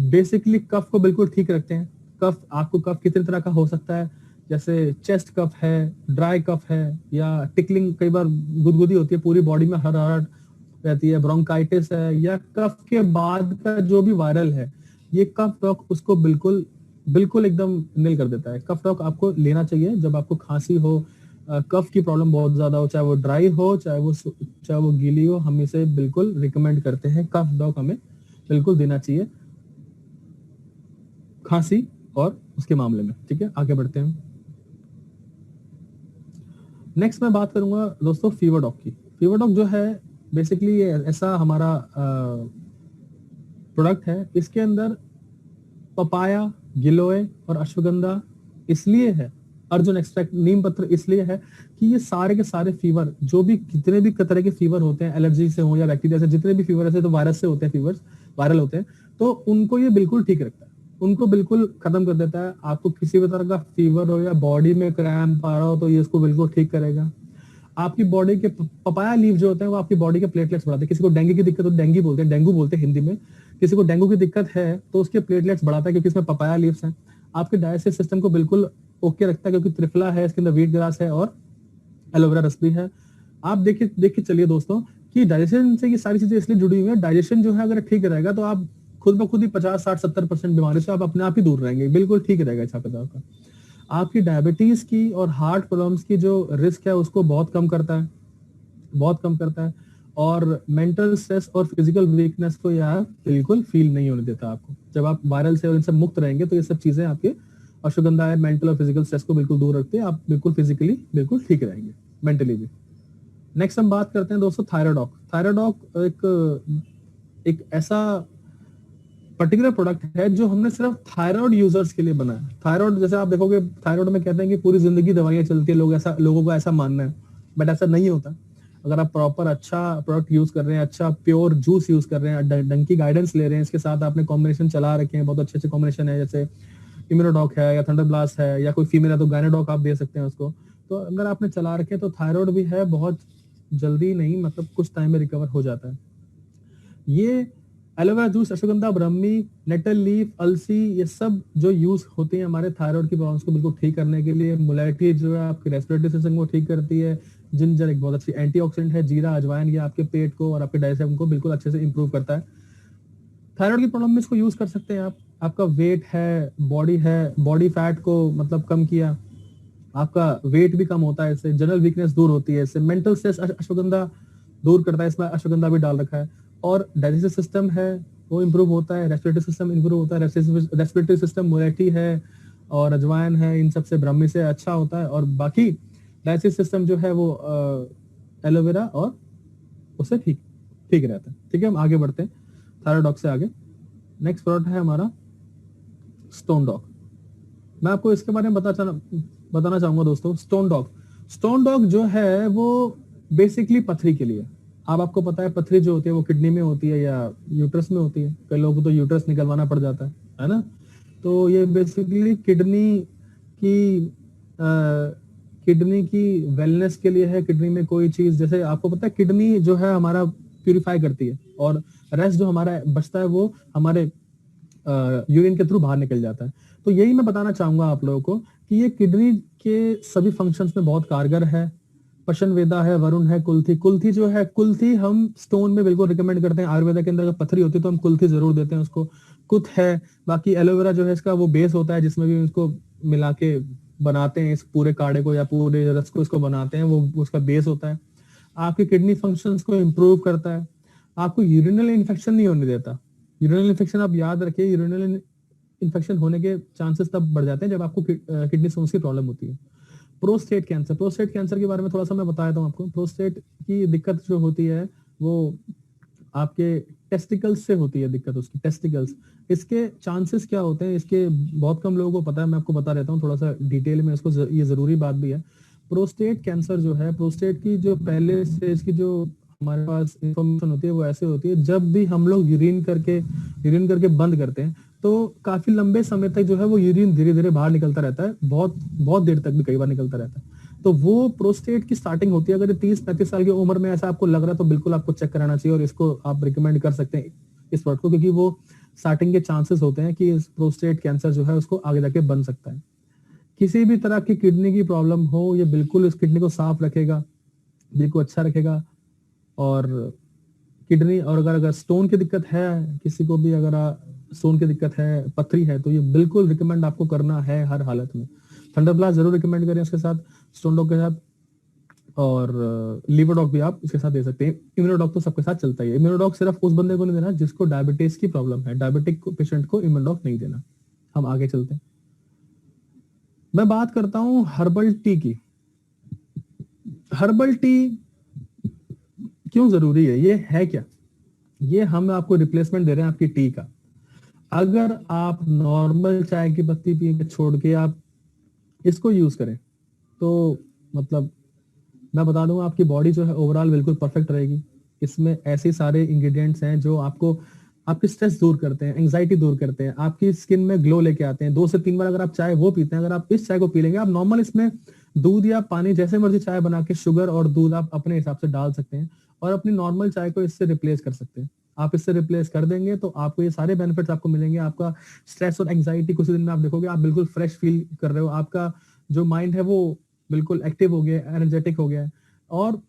बेसिकली कफ को बिल्कुल ठीक रखते हैं। कफ, आपको कफ कितने तरह का हो सकता है, जैसे चेस्ट कफ है, ड्राई कफ है, या टिकलिंग, कई बार गुदगुदी होती है, पूरी बॉडी में हड़हड़ाहट रहती है, ब्रोंकाइटिस है, या कफ के बाद का जो भी वायरल है, ये कफ डॉग उसको बिल्कुल बिल्कुल एकदम निल कर देता है। कफ डॉग आपको लेना चाहिए जब आपको खांसी हो, कफ की प्रॉब्लम बहुत ज्यादा हो, चाहे वो ड्राई हो, चाहे वो गीली हो, हम इसे बिल्कुल रिकमेंड करते हैं। कफ डॉग हमें बिल्कुल देना चाहिए खांसी और उसके मामले में। ठीक है, आगे बढ़ते हैं। नेक्स्ट मैं बात करूंगा दोस्तों फीवर डॉग की। फीवर डॉग जो है बेसिकली ये ऐसा हमारा प्रोडक्ट है, इसके अंदर पपाया, गिलोय और अश्वगंधा इसलिए है, अर्जुन एक्सट्रैक्ट, नीम पत्र इसलिए है कि ये सारे के सारे फीवर, जो भी कितने भी तरह के फीवर होते हैं, एलर्जी से हो या बैक्टीरिया से, जितने भी फीवर है, तो वायरस से होते हैं, फीवर वायरल होते हैं, तो उनको ये बिल्कुल ठीक रखता है, उनको बिल्कुल खत्म कर देता है। आपको किसी भी तरह का फीवर हो या बॉडी में क्रैम्प आ रहा हो, तो ये इसको बिल्कुल ठीक करेगा। आपकी बॉडी के पपाया लीफ जो होते हैं वो आपकी बॉडी के प्लेटलेट्स बढ़ाते हैं। किसी को डेंगू की दिक्कत हो, डेंगू बोलते हैं, डेंगू बोलते हैं हिंदी में। किसी को डेंगू की दिक्कत है तो उसके प्लेटलेट्स बढ़ाता है, क्योंकि इसमें पपाया लीव्स हैं। आपके डाइजेस्टिव सिस्टम को बिल्कुल ओके रखता है, क्योंकि त्रिफला है, इसके अंदर व्हीट ग्रास है और एलोवेरा रस भी है। आप देखिए चलिए दोस्तों कि डाइजेशन से ये सारी चीजें इसलिए जुड़ी हुई है। डाइजेशन जो है अगर ठीक रहेगा तो आप खुद ब खुद ही 50-60-70% बीमारी से आप अपने आप ही दूर रहेंगे, बिल्कुल ठीक रहेगा इस का। आपकी डायबिटीज की और हार्ट प्रॉब्लम्स की जो रिस्क है उसको बहुत कम करता है, बहुत कम करता है। और मेंटल स्ट्रेस और फिजिकल वीकनेस को यह बिल्कुल फील नहीं होने देता आपको। जब आप वायरल से और इनसे मुक्त रहेंगे तो ये सब चीजें आपके अश्वगंधा है, मेंटल और फिजिकल स्ट्रेस को बिल्कुल दूर रखते हैं। आप बिल्कुल फिजिकली बिल्कुल ठीक रहेंगे, मेंटली भी। नेक्स्ट हम बात करते हैं दोस्तों थायराइडॉक। थायराइडॉक एक ऐसा पर्टिकुलर प्रोडक्ट है जो हमने सिर्फ थायराइड यूजर्स के लिए बनाया है। थायराइड, जैसे आप देखोगे थायराइड में कहते हैं कि पूरी जिंदगी दवाइयां चलती है, लोगों को ऐसा मानना है, बट ऐसा नहीं होता। अगर आप प्रॉपर अच्छा प्रोडक्ट यूज कर रहे हैं, अच्छा प्योर जूस यूज कर रहे हैं, ढंग की गाइडेंस ले रहे हैं, इसके साथ आपने कॉम्बिनेशन चला रखे हैं, बहुत अच्छे कॉम्बिनेशन है, जैसे इम्यूनोडॉक है या थंडर ब्लास्ट है, या कोई फीमेल है तो गायनाडॉक आप दे सकते हैं उसको। तो अगर आपने चला रखे तो थायराइड भी है, बहुत जल्दी नहीं, मतलब कुछ टाइम में रिकवर हो जाता है। ये एलोवेरा जूस, अश्वगंधा, ब्रह्मी, नेटल लीफ, अलसी, ये सब जो यूज होते हैं हमारे थायराइड की प्रॉब्लम्स को बिल्कुल ठीक करने के लिए। मुलेठी जो है आपके रेस्पिरेटरी सिस्टम को ठीक करती है। जिंजर एक बहुत अच्छी एंटीऑक्सीडेंट है। जीरा, अजवाइन, ये आपके पेट को और आपके डाइजेशन को बिल्कुल अच्छे से इंप्रूव करता है। थायराइड की प्रॉब्लम में इसको यूज कर सकते हैं आप। आपका वेट है, बॉडी फैट को मतलब कम किया, आपका वेट भी कम होता है इससे। जनरल वीकनेस दूर होती है इससे। मेंटल स्ट्रेस अश्वगंधा दूर करता है, इसमें अश्वगंधा भी डाल रखा है। और डाइजेस्टिव सिस्टम है वो इंप्रूव होता है, रेस्पिरेटरी सिस्टम इंप्रूव होता है। रेस्पिरेटरी सिस्टम मुलेठी है और अजवाइन है, इन सबसे ब्रह्मी से अच्छा होता है। और बाकी डाइजेस्टिव सिस्टम जो है वो एलोवेरा और उससे ठीक रहता है। ठीक है, हम आगे बढ़ते हैं थायराइडॉक से आगे। नेक्स्ट प्रोडक्ट है हमारा स्टोन डॉग। मैं आपको इसके बारे में बताना चाहूंगा दोस्तों। स्टोन डॉग जो है वो बेसिकली पथरी के लिए। आपको पता है पथरी जो होती है वो किडनी में होती है या यूट्रस में होती है। कई लोगों को तो यूट्रस निकलवाना पड़ जाता है ना। तो ये बेसिकली किडनी की वेलनेस के लिए है। किडनी में कोई चीज, जैसे आपको पता है किडनी जो है हमारा प्यूरिफाई करती है, और रेस्ट जो हमारा बचता है वो हमारे यूरिन के थ्रू बाहर निकल जाता है। तो यही मैं बताना चाहूंगा आप लोगों को कि ये किडनी के सभी फंक्शंस में बहुत कारगर है। पशन वेदा है, वरुण है, कुल्थी जो है, कुल्थी हम स्टोन में बिल्कुल रिकमेंड करते हैं। आयुर्वेदा के अंदर अगर पथरी होती है तो हम कुल्थी जरूर देते हैं उसको। कुथ है। बाकी एलोवेरा जो है इसका वो बेस होता है, जिसमें भी उसको मिला के बनाते हैं, इस पूरे काढ़े को या पूरे रस को इसको बनाते हैं, वो उसका बेस होता है। आपकी किडनी फंक्शंस को इम्प्रूव करता है। आपको यूरिनल इन्फेक्शन नहीं होने देता। यूरिनल इन्फेक्शन आप याद रखिए, यूरिनल इन्फेक्शन होने के चांसेस तब बढ़ जाते हैं जब आपको किडनी स्टोन्स की प्रॉब्लम होती है। प्रोस्टेट कैंसर के बारे में थोड़ा सा मैं बता देता हूँ आपको। प्रोस्टेट की दिक्कत जो होती है वो आपके टेस्टिकल्स से होती है दिक्कत, उसकी टेस्टिकल्स। इसके चांसेस क्या होते हैं इसके बहुत कम लोगों को पता है, मैं आपको बता देता हूँ थोड़ा सा डिटेल में इसको, ये जरूरी बात भी है। प्रोस्टेट कैंसर जो है, प्रोस्टेट की जो पहले स्टेज की जो हमारे पास इंफॉर्मेशन होती है वो ऐसे होती है, जब भी हम लोग यूरिन करके बंद करते हैं तो काफी लंबे समय तक जो है वो यूरिन धीरे धीरे बाहर निकलता रहता है, बहुत बहुत देर तक भी कई बार निकलता रहता है। तो वो प्रोस्टेट की स्टार्टिंग होती है। अगर 30-35 साल की उम्र में ऐसा आपको लग रहा है तो बिल्कुल आपको चेक कराना चाहिए, और इसको आप रिकमेंड कर सकते हैं इस प्रोडक्ट को, क्योंकि वो स्टार्टिंग के चांसेस होते हैं कि प्रोस्टेट कैंसर जो है उसको आगे जाके बन सकता है। किसी भी तरह की किडनी की प्रॉब्लम हो, ये बिल्कुल इस किडनी को साफ रखेगा, बिल्कुल अच्छा रखेगा। और किडनी, और अगर स्टोन की दिक्कत है किसी को भी, अगर स्टोन की दिक्कत है, पथरी है, तो ये बिल्कुल रिकमेंड आपको करना है हर हालत में। थंडर ब्लास्ट जरूर रिकमेंड करें इसके साथ, स्टोन डॉग के साथ, और लीवर डॉग भी आप इसके साथ दे सकते हैं। इम्यूनोडॉग तो सबके साथ चलता ही है। इम्यूनोडॉग सिर्फ उस बंदे को नहीं देना जिसको डायबिटीज की प्रॉब्लम है, डायबिटिक पेशेंट को इम्यूनोडॉग नहीं देना। हम आगे चलते हैं, मैं बात करता हूं हर्बल टी की। हर्बल टी क्यों जरूरी है, ये है क्या? ये हम आपको रिप्लेसमेंट दे रहे हैं आपकी टी का। अगर आप नॉर्मल चाय की पत्ती पी के छोड़ के आप इसको यूज करें तो मतलब मैं बता दूं आपकी बॉडी जो है ओवरऑल बिल्कुल परफेक्ट रहेगी। इसमें ऐसे सारे इंग्रेडिएंट्स हैं जो आपको आपकी स्ट्रेस दूर करते हैं, एंग्जाइटी दूर करते हैं, आपकी स्किन में ग्लो लेके आते हैं। 2 से 3 बार अगर आप चाय वो पीते हैं, अगर आप इस चाय को पी लेंगे, आप नॉर्मल इसमें दूध या पानी जैसे मर्जी चाय बना के शुगर और दूध आप अपने हिसाब से डाल सकते हैं, और अपनी नॉर्मल चाय को इससे रिप्लेस कर सकते हैं। आप इससे रिप्लेस कर देंगे तो आपको ये सारे बेनिफिट्स आपको मिलेंगे। आपका स्ट्रेस और एंग्जाइटी कुछ दिन में आप देखोगे आप बिल्कुल फ्रेश फील कर रहे हो, आपका जो माइंड है वो बिल्कुल एक्टिव हो गया, एनर्जेटिक हो गया है। और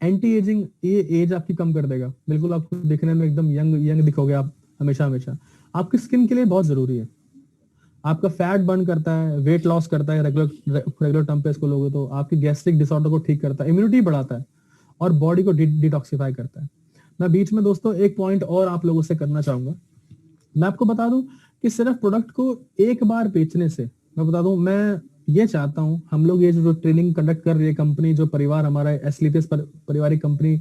एंटी एजिंग, ये एज आपकी कम कर देगा, बिल्कुल आपको दिखने में एकदम यंग यंग दिखोगे आप हमेशा हमेशा। आपकी स्किन के लिए बहुत जरूरी है। आपका फैट बर्न करता है, वेट लॉस करता है, रेगुलर टर्म पे इसको लोगे तो आपकी गैस्ट्रिक डिसऑर्डर को ठीक करता है, इम्यूनिटी बढ़ाता है, और बॉडी को डिटॉक्सिफाई करता है। मैं बीच में दोस्तों एक पॉइंट और आप लोगों से करना चाहूंगा। मैं आपको बता दूं कि सिर्फ प्रोडक्ट को एक बार बेचने से, मैं बता दूं, मैं ये चाहता हूं हम लोग ये जो ट्रेनिंग कंडक्ट कर रही है कंपनी, जो परिवार हमारा एस्लीपियस पारिवारिक कंपनी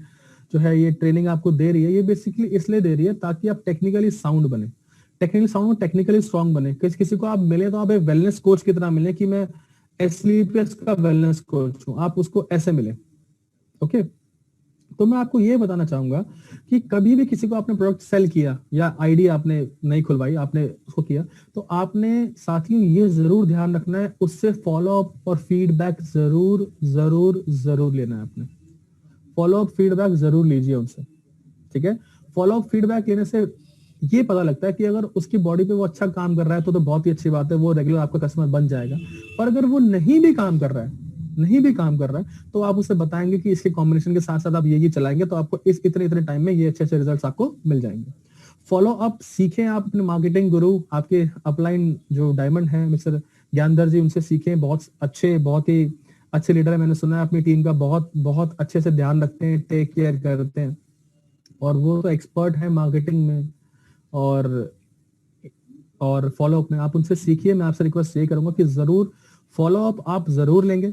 जो है ये ट्रेनिंग आपको दे रही है, ये बेसिकली इसलिए दे रही है ताकि आप टेक्निकली साउंड बने, टेक्निकली स्ट्रांग बने। किसी को आप मिले तो आप एक वेलनेस कोच की तरह मिले कि मैं एस्लीपियस का वेलनेस कोच हूं, आप उसको ऐसे मिले। ओके, तो मैं आपको ये बताना चाहूंगा कि कभी भी किसी को आपने प्रोडक्ट सेल किया या आईडी आपने नहीं खुलवाई, आपने उसको किया, तो आपने साथियों ये जरूर ध्यान रखना है, उससे फॉलो अप और फीडबैक जरूर जरूर जरूर लेना है। आपने फॉलो अप फीडबैक जरूर लीजिए उनसे, ठीक है? फॉलो अप फीडबैक लेने से ये पता लगता है कि अगर उसकी बॉडी पे वो अच्छा काम कर रहा है तो बहुत ही अच्छी बात है, वो रेगुलर आपका कस्टमर बन जाएगा। और अगर वो नहीं भी काम कर रहा है तो आप उसे बताएंगे कि इसके कॉम्बिनेशन के साथ साथ आप ये चलाएंगे तो आपको इस इतने इतने टाइम में ये अच्छे अच्छे रिजल्ट्स आपको मिल जाएंगे। फॉलो अप सीखें आप अपने मार्केटिंग गुरु, आपके अपलाइन जो डायमंड है मिस्टर ज्ञानधर जी, उनसे सीखें। बहुत ही अच्छे लीडर है, मैंने सुना है अपनी टीम का बहुत बहुत अच्छे से ध्यान रखते हैं, टेक केयर करते हैं, और वो तो एक्सपर्ट है मार्केटिंग में और फॉलो अप में। आप उनसे सीखिए। मैं आपसे रिक्वेस्ट ये करूंगा कि जरूर फॉलो अप आप जरूर लेंगे।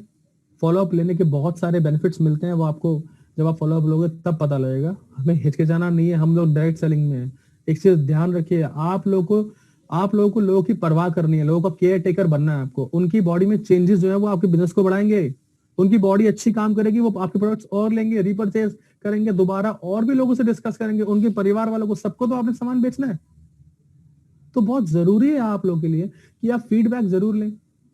फॉलो अप लेने के बहुत सारे बेनिफिट्स मिलते हैं, वो आपको जब आप फॉलो अप लोगे तब पता लगेगा। हमें हिचकिचाना नहीं है, हम लोग डायरेक्ट सेलिंग में है। एक चीज ध्यान रखिए, आप लोगों को लोगों की परवाह करनी है, लोगों का केयर टेकर बनना है आपको। उनकी बॉडी में चेंजेस जो है वो आपके बिजनेस को बढ़ाएंगे। उनकी बॉडी अच्छी काम करेगी, वो आपके प्रोडक्ट्स और लेंगे, रिपर्चेज करेंगे, दोबारा और भी लोगों से डिस्कस करेंगे, उनके परिवार वालों को, सबको तो आपने सामान बेचना है। तो बहुत जरूरी है आप लोगों के लिए कि आप फीडबैक जरूर लें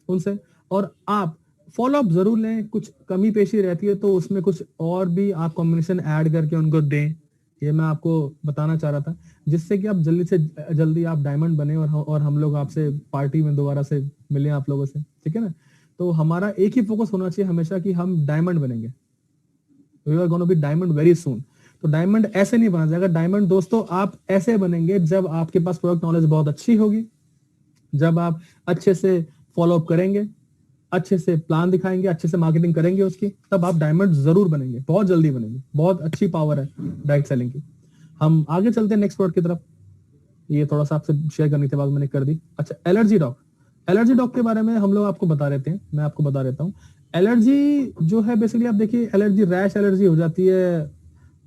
उनसे, और आप फॉलो अप जरूर लें। कुछ कमी पेशी रहती है तो उसमें कुछ और भी आप कॉम्बिनेशन ऐड करके उनको दें। ये मैं आपको बताना चाह रहा था, जिससे कि आप जल्दी से जल्दी आप डायमंड बने और हम लोग आपसे पार्टी में दोबारा से मिले आप लोगों से, ठीक है ना? तो हमारा एक ही फोकस होना चाहिए हमेशा कि हम डायमंड बनेंगे। We are gonna be diamond very soon. तो डायमंड ऐसे नहीं बना जाएगा। डायमंड दोस्तों आप ऐसे बनेंगे जब आपके पास प्रोडक्ट नॉलेज बहुत अच्छी होगी, जब आप अच्छे से फॉलो अप करेंगे, अच्छे से प्लान दिखाएंगे, अच्छे से मार्केटिंग करेंगे उसकी, तब आप डायमंड जरूर बनेंगे, बहुत जल्दी बनेंगे। बहुत अच्छी पावर है डायरेक्ट सेलिंग की। हम आगे चलते हैं नेक्स्ट प्रोडक्ट की तरफ। ये थोड़ा सा आपसे शेयर करने के बाद मैंने कर दी। अच्छा, एलर्जी डॉग के बारे में हम लोग आपको बता रहे थे, मैं आपको बता देता हूँ। एलर्जी जो है बेसिकली आप देखिए, एलर्जी रैश एलर्जी हो जाती है,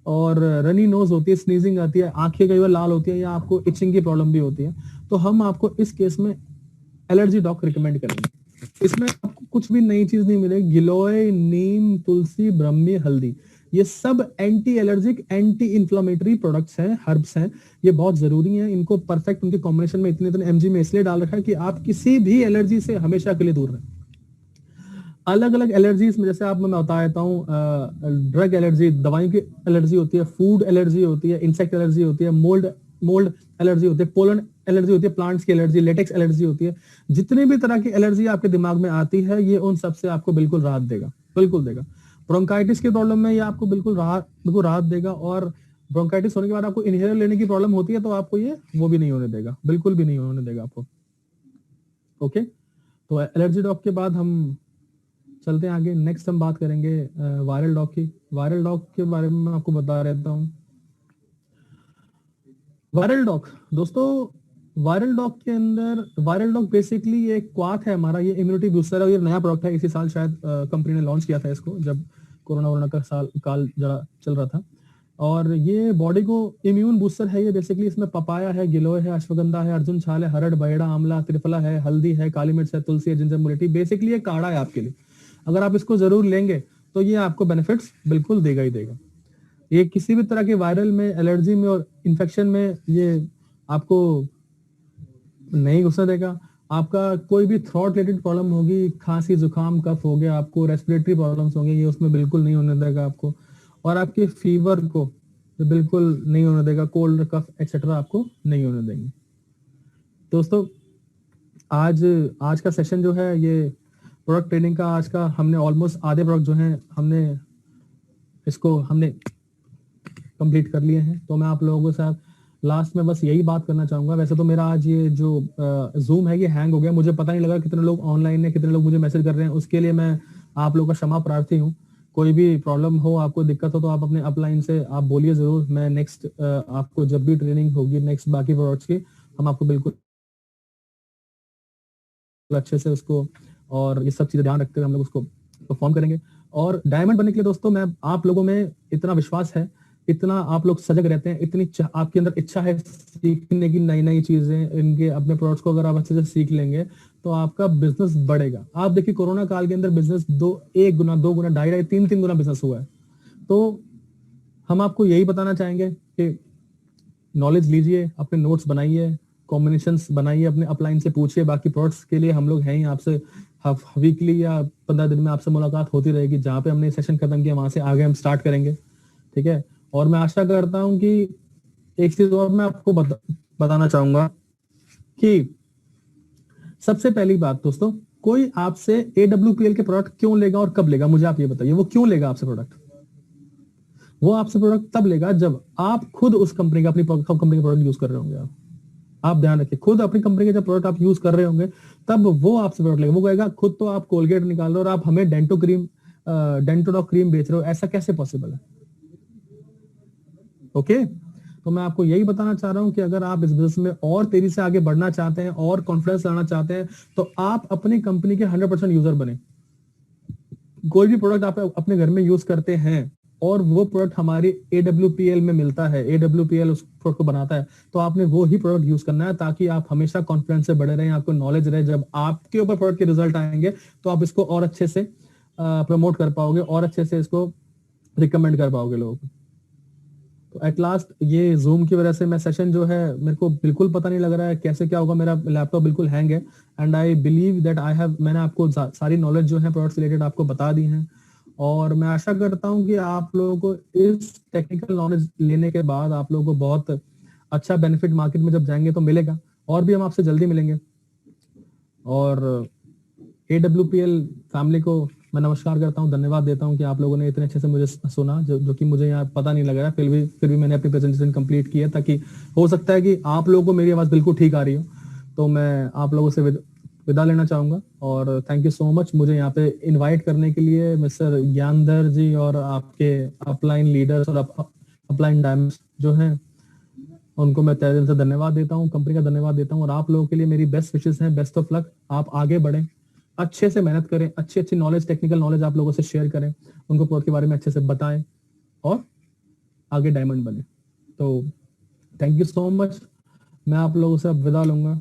और रनी नोज होती है, स्नीजिंग आती है, आंखें कई बार लाल होती है, या आपको इचिंग की प्रॉब्लम भी होती है। तो हम आपको इस केस में एलर्जी डॉग रिकमेंड करेंगे। इसमें आपको कुछ भी नई चीज नहीं मिलेगी। गिलोय, नीम, तुलसी, ब्रह्मी, हल्दी, ये सब anti allergic, anti inflammatory products हैं, हर्ब्स हैं, ये बहुत जरूरी हैं। इनको परफेक्ट उनके कॉम्बिनेशन में इतने इतने एमजी में इसलिए डाल रखा है कि आप किसी भी एलर्जी से हमेशा के लिए दूर रहें। अलग अलग एलर्जीज में जैसे आप मैं बता देता हूँ, ड्रग एलर्जी, दवाई की एलर्जी होती है, फूड एलर्जी होती है, इंसेक्ट एलर्जी होती है, मोल्ड मोल्ड एलर्जी होती है, पोलन एलर्जी होती है, प्लांट्स की एलर्जी, लेटेक्स एलर्जी होती है। जितनी भी तरह की एलर्जी आपके दिमाग में आती है, ये उन सबसे आपको बिल्कुल राहत देगा, बिल्कुल देगा। ब्रोंकाइटिस की प्रॉब्लम में ये आपको बिल्कुल राहत देगा। और ब्रोंकाइटिस होने के बाद आपको इनहेलर लेने की प्रॉब्लम होती है तो आपको ये वो भी नहीं होने देगा, बिल्कुल भी नहीं होने देगा आपको। ओके, तो एलर्जी डॉग के बाद हम चलते हैं आगे। नेक्स्ट हम बात करेंगे वायरल डॉग की। वायरल डॉग के बारे में मैं आपको बता रहता हूँ। वायरल डॉग दोस्तों, वायरल डॉग के अंदर, वायरल डॉग बेसिकली ये एक क्वाथ है हमारा, ये इम्यूनिटी बूस्टर है। ये नया प्रोडक्ट है, इसी साल शायद कंपनी ने लॉन्च किया था इसको, जब कोरोना वोरोना का काल जरा चल रहा था। और ये बॉडी को इम्यून बूस्टर है। ये बेसिकली इसमें पपाया है, गिलोय है, अश्वगंधा है, अर्जुन छाल है, हरड़, बैड़ा, आंवला, त्रिफला है, हल्दी है, काली मिर्च है, तुलसी है, जिंजर, मुलेठी। बेसिकली ये काढ़ा है आपके लिए। अगर आप इसको जरूर लेंगे तो ये आपको बेनिफिट्स बिल्कुल देगा ही देगा। ये किसी भी तरह के वायरल में, एलर्जी में और इन्फेक्शन में ये आपको नहीं घुसने देगा। आपका कोई भी थ्रोट रिलेटेड प्रॉब्लम होगी, खांसी, जुकाम, कफ हो गया, आपको रेस्पिरेटरी प्रॉब्लम्स होंगे, ये उसमें बिल्कुल नहीं होने देगा आपको। और आपके फीवर को बिल्कुल नहीं होने देगा, कोल्ड, कफ एक्सेट्रा आपको नहीं होने देंगे। दोस्तों, आज का सेशन जो है, ये प्रोडक्ट ट्रेनिंग का आज का, हमने ऑलमोस्ट आधे प्रोडक्ट जो हैं हमने कंप्लीट कर लिए हैं। तो मैं आप लोगों के साथ लास्ट में बस यही बात करना चाहूंगा। वैसे तो मेरा आज ये जो जूम है ये हैंग हो गया, मुझे पता नहीं लगा कितने लोग ऑनलाइन है, कितने लोग मुझे मैसेज कर रहे हैं। उसके लिए मैं आप लोगों का क्षमा प्रार्थी हूँ। कोई भी प्रॉब्लम हो, आपको दिक्कत हो, तो आप अपने अपलाइन से आप बोलिए जरूर। मैं नेक्स्ट आपको जब भी ट्रेनिंग होगी नेक्स्ट बाकी प्रोडक्ट्स की, हम आपको बिल्कुल अच्छे से उसको और ये सब चीजें ध्यान रखते हुए हम लोग उसको परफॉर्म करेंगे। और डायमंड बनने के लिए दोस्तों, मैं आप लोगों में इतना विश्वास है, इतना आप लोग सजग रहते हैं, इतनी आपके अंदर इच्छा है सीखने की नई नई चीजें, इनके अपने प्रोडक्ट्स को अगर आप अच्छे से सीख लेंगे तो आपका बिजनेस बढ़ेगा। आप देखिए कोरोना काल के अंदर बिजनेस 1 गुना, 2 गुना, 2.5, 3 गुना बिजनेस हुआ है। तो हम आपको यही बताना चाहेंगे कि नॉलेज लीजिए, अपने नोट्स बनाइए, कॉम्बिनेशंस बनाइए, अपने अपलाइन से पूछिए। बाकी प्रोडक्ट्स के लिए हम लोग हैं ही, आपसे वीकली या 15 दिन में आपसे मुलाकात होती रहेगी। जहाँ पे हमने सेशन खत्म किया वहां से आगे हम स्टार्ट करेंगे, ठीक है। और मैं आशा करता हूं कि एक चीज और मैं आपको बताना चाहूंगा कि सबसे पहली बात दोस्तों, कोई आपसे AWPL के प्रोडक्ट क्यों लेगा और कब लेगा, मुझे आप ये बताइए। वो क्यों लेगा आपसे प्रोडक्ट? वो आपसे प्रोडक्ट तब लेगा जब आप खुद उस कंपनी का, अपनी कंपनी का प्रोडक्ट यूज कर रहे होंगे। आप ध्यान रखिए, खुद अपनी कंपनी के जब प्रोडक्ट आप यूज कर रहे होंगे तब वो आपसे प्रोडक्ट लेगा। वो कहेगा, खुद तो आप कोलगेट निकाल रहे हो और आप हमें डेंटोडॉक क्रीम बेच रहे हो, ऐसा कैसे पॉसिबल है? ओके, तो मैं आपको यही बताना चाह रहा हूं कि अगर आप इस बिजनेस में और तेजी से आगे बढ़ना चाहते हैं और कॉन्फिडेंस लाना चाहते हैं, तो आप अपनी कंपनी के 100% यूजर बने। कोई भी प्रोडक्ट आप अपने घर में यूज करते हैं और वो प्रोडक्ट हमारी AWPL में मिलता है, AWPL उस प्रोडक्ट को बनाता है, तो आपने वो ही प्रोडक्ट यूज करना है, ताकि आप हमेशा कॉन्फिडेंस से बड़े रहें, आपको नॉलेज रहे। जब आपके ऊपर प्रोडक्ट के रिजल्ट आएंगे तो आप इसको और अच्छे से प्रमोट कर पाओगे और अच्छे से इसको रिकमेंड कर पाओगे लोगों को। तो एट लास्ट, ये जूम की वजह से मैं सेशन जो है, मेरे को बिल्कुल पता नहीं लग रहा है कैसे क्या होगा। मेरा लैपटॉप बिल्कुल हैंग है एंड आई बिलीव दैट मैंने आपको सारी नॉलेज जो है प्रोडक्ट रिलेटेड आपको बता दी है। और मैं आशा करता हूं कि आप लोगों को इस टेक्निकल नॉलेज लेने के बाद आप लोगों को बहुत अच्छा बेनिफिट मार्केट में जब जाएंगे तो मिलेगा। और भी हम आपसे जल्दी मिलेंगे। और AWPL फैमिली को मैं नमस्कार करता हूं, धन्यवाद देता हूं कि आप लोगों ने इतने अच्छे से मुझे सुना, जो कि मुझे यहाँ पता नहीं लग रहा है। फिर भी मैंने अपनी प्रेजेंटेशन कंप्लीट की है, ताकि हो सकता है कि आप लोगों को मेरी आवाज बिल्कुल ठीक आ रही हो। तो मैं आप लोगों से विदा लेना चाहूंगा और थैंक यू सो मच मुझे यहाँ पे इनवाइट करने के लिए, मिस्टर ज्ञानधर जी और आपके अपलाइन लीडर्स और अपलाइन डायमंड्स जो हैं, उनको मैं तहे दिल से धन्यवाद देता हूँ, कंपनी का धन्यवाद देता हूँ। और आप लोगों के लिए मेरी बेस्ट विशेष हैं, बेस्ट ऑफ लक। आप आगे बढ़ें, अच्छे से मेहनत करें, अच्छी अच्छी नॉलेज, टेक्निकल नॉलेज आप लोगों से शेयर करें, उनको प्रोडक्ट के बारे में अच्छे से बताएं और आगे डायमंड बने। तो थैंक यू सो मच। मैं आप लोगों से अब विदा लूंगा।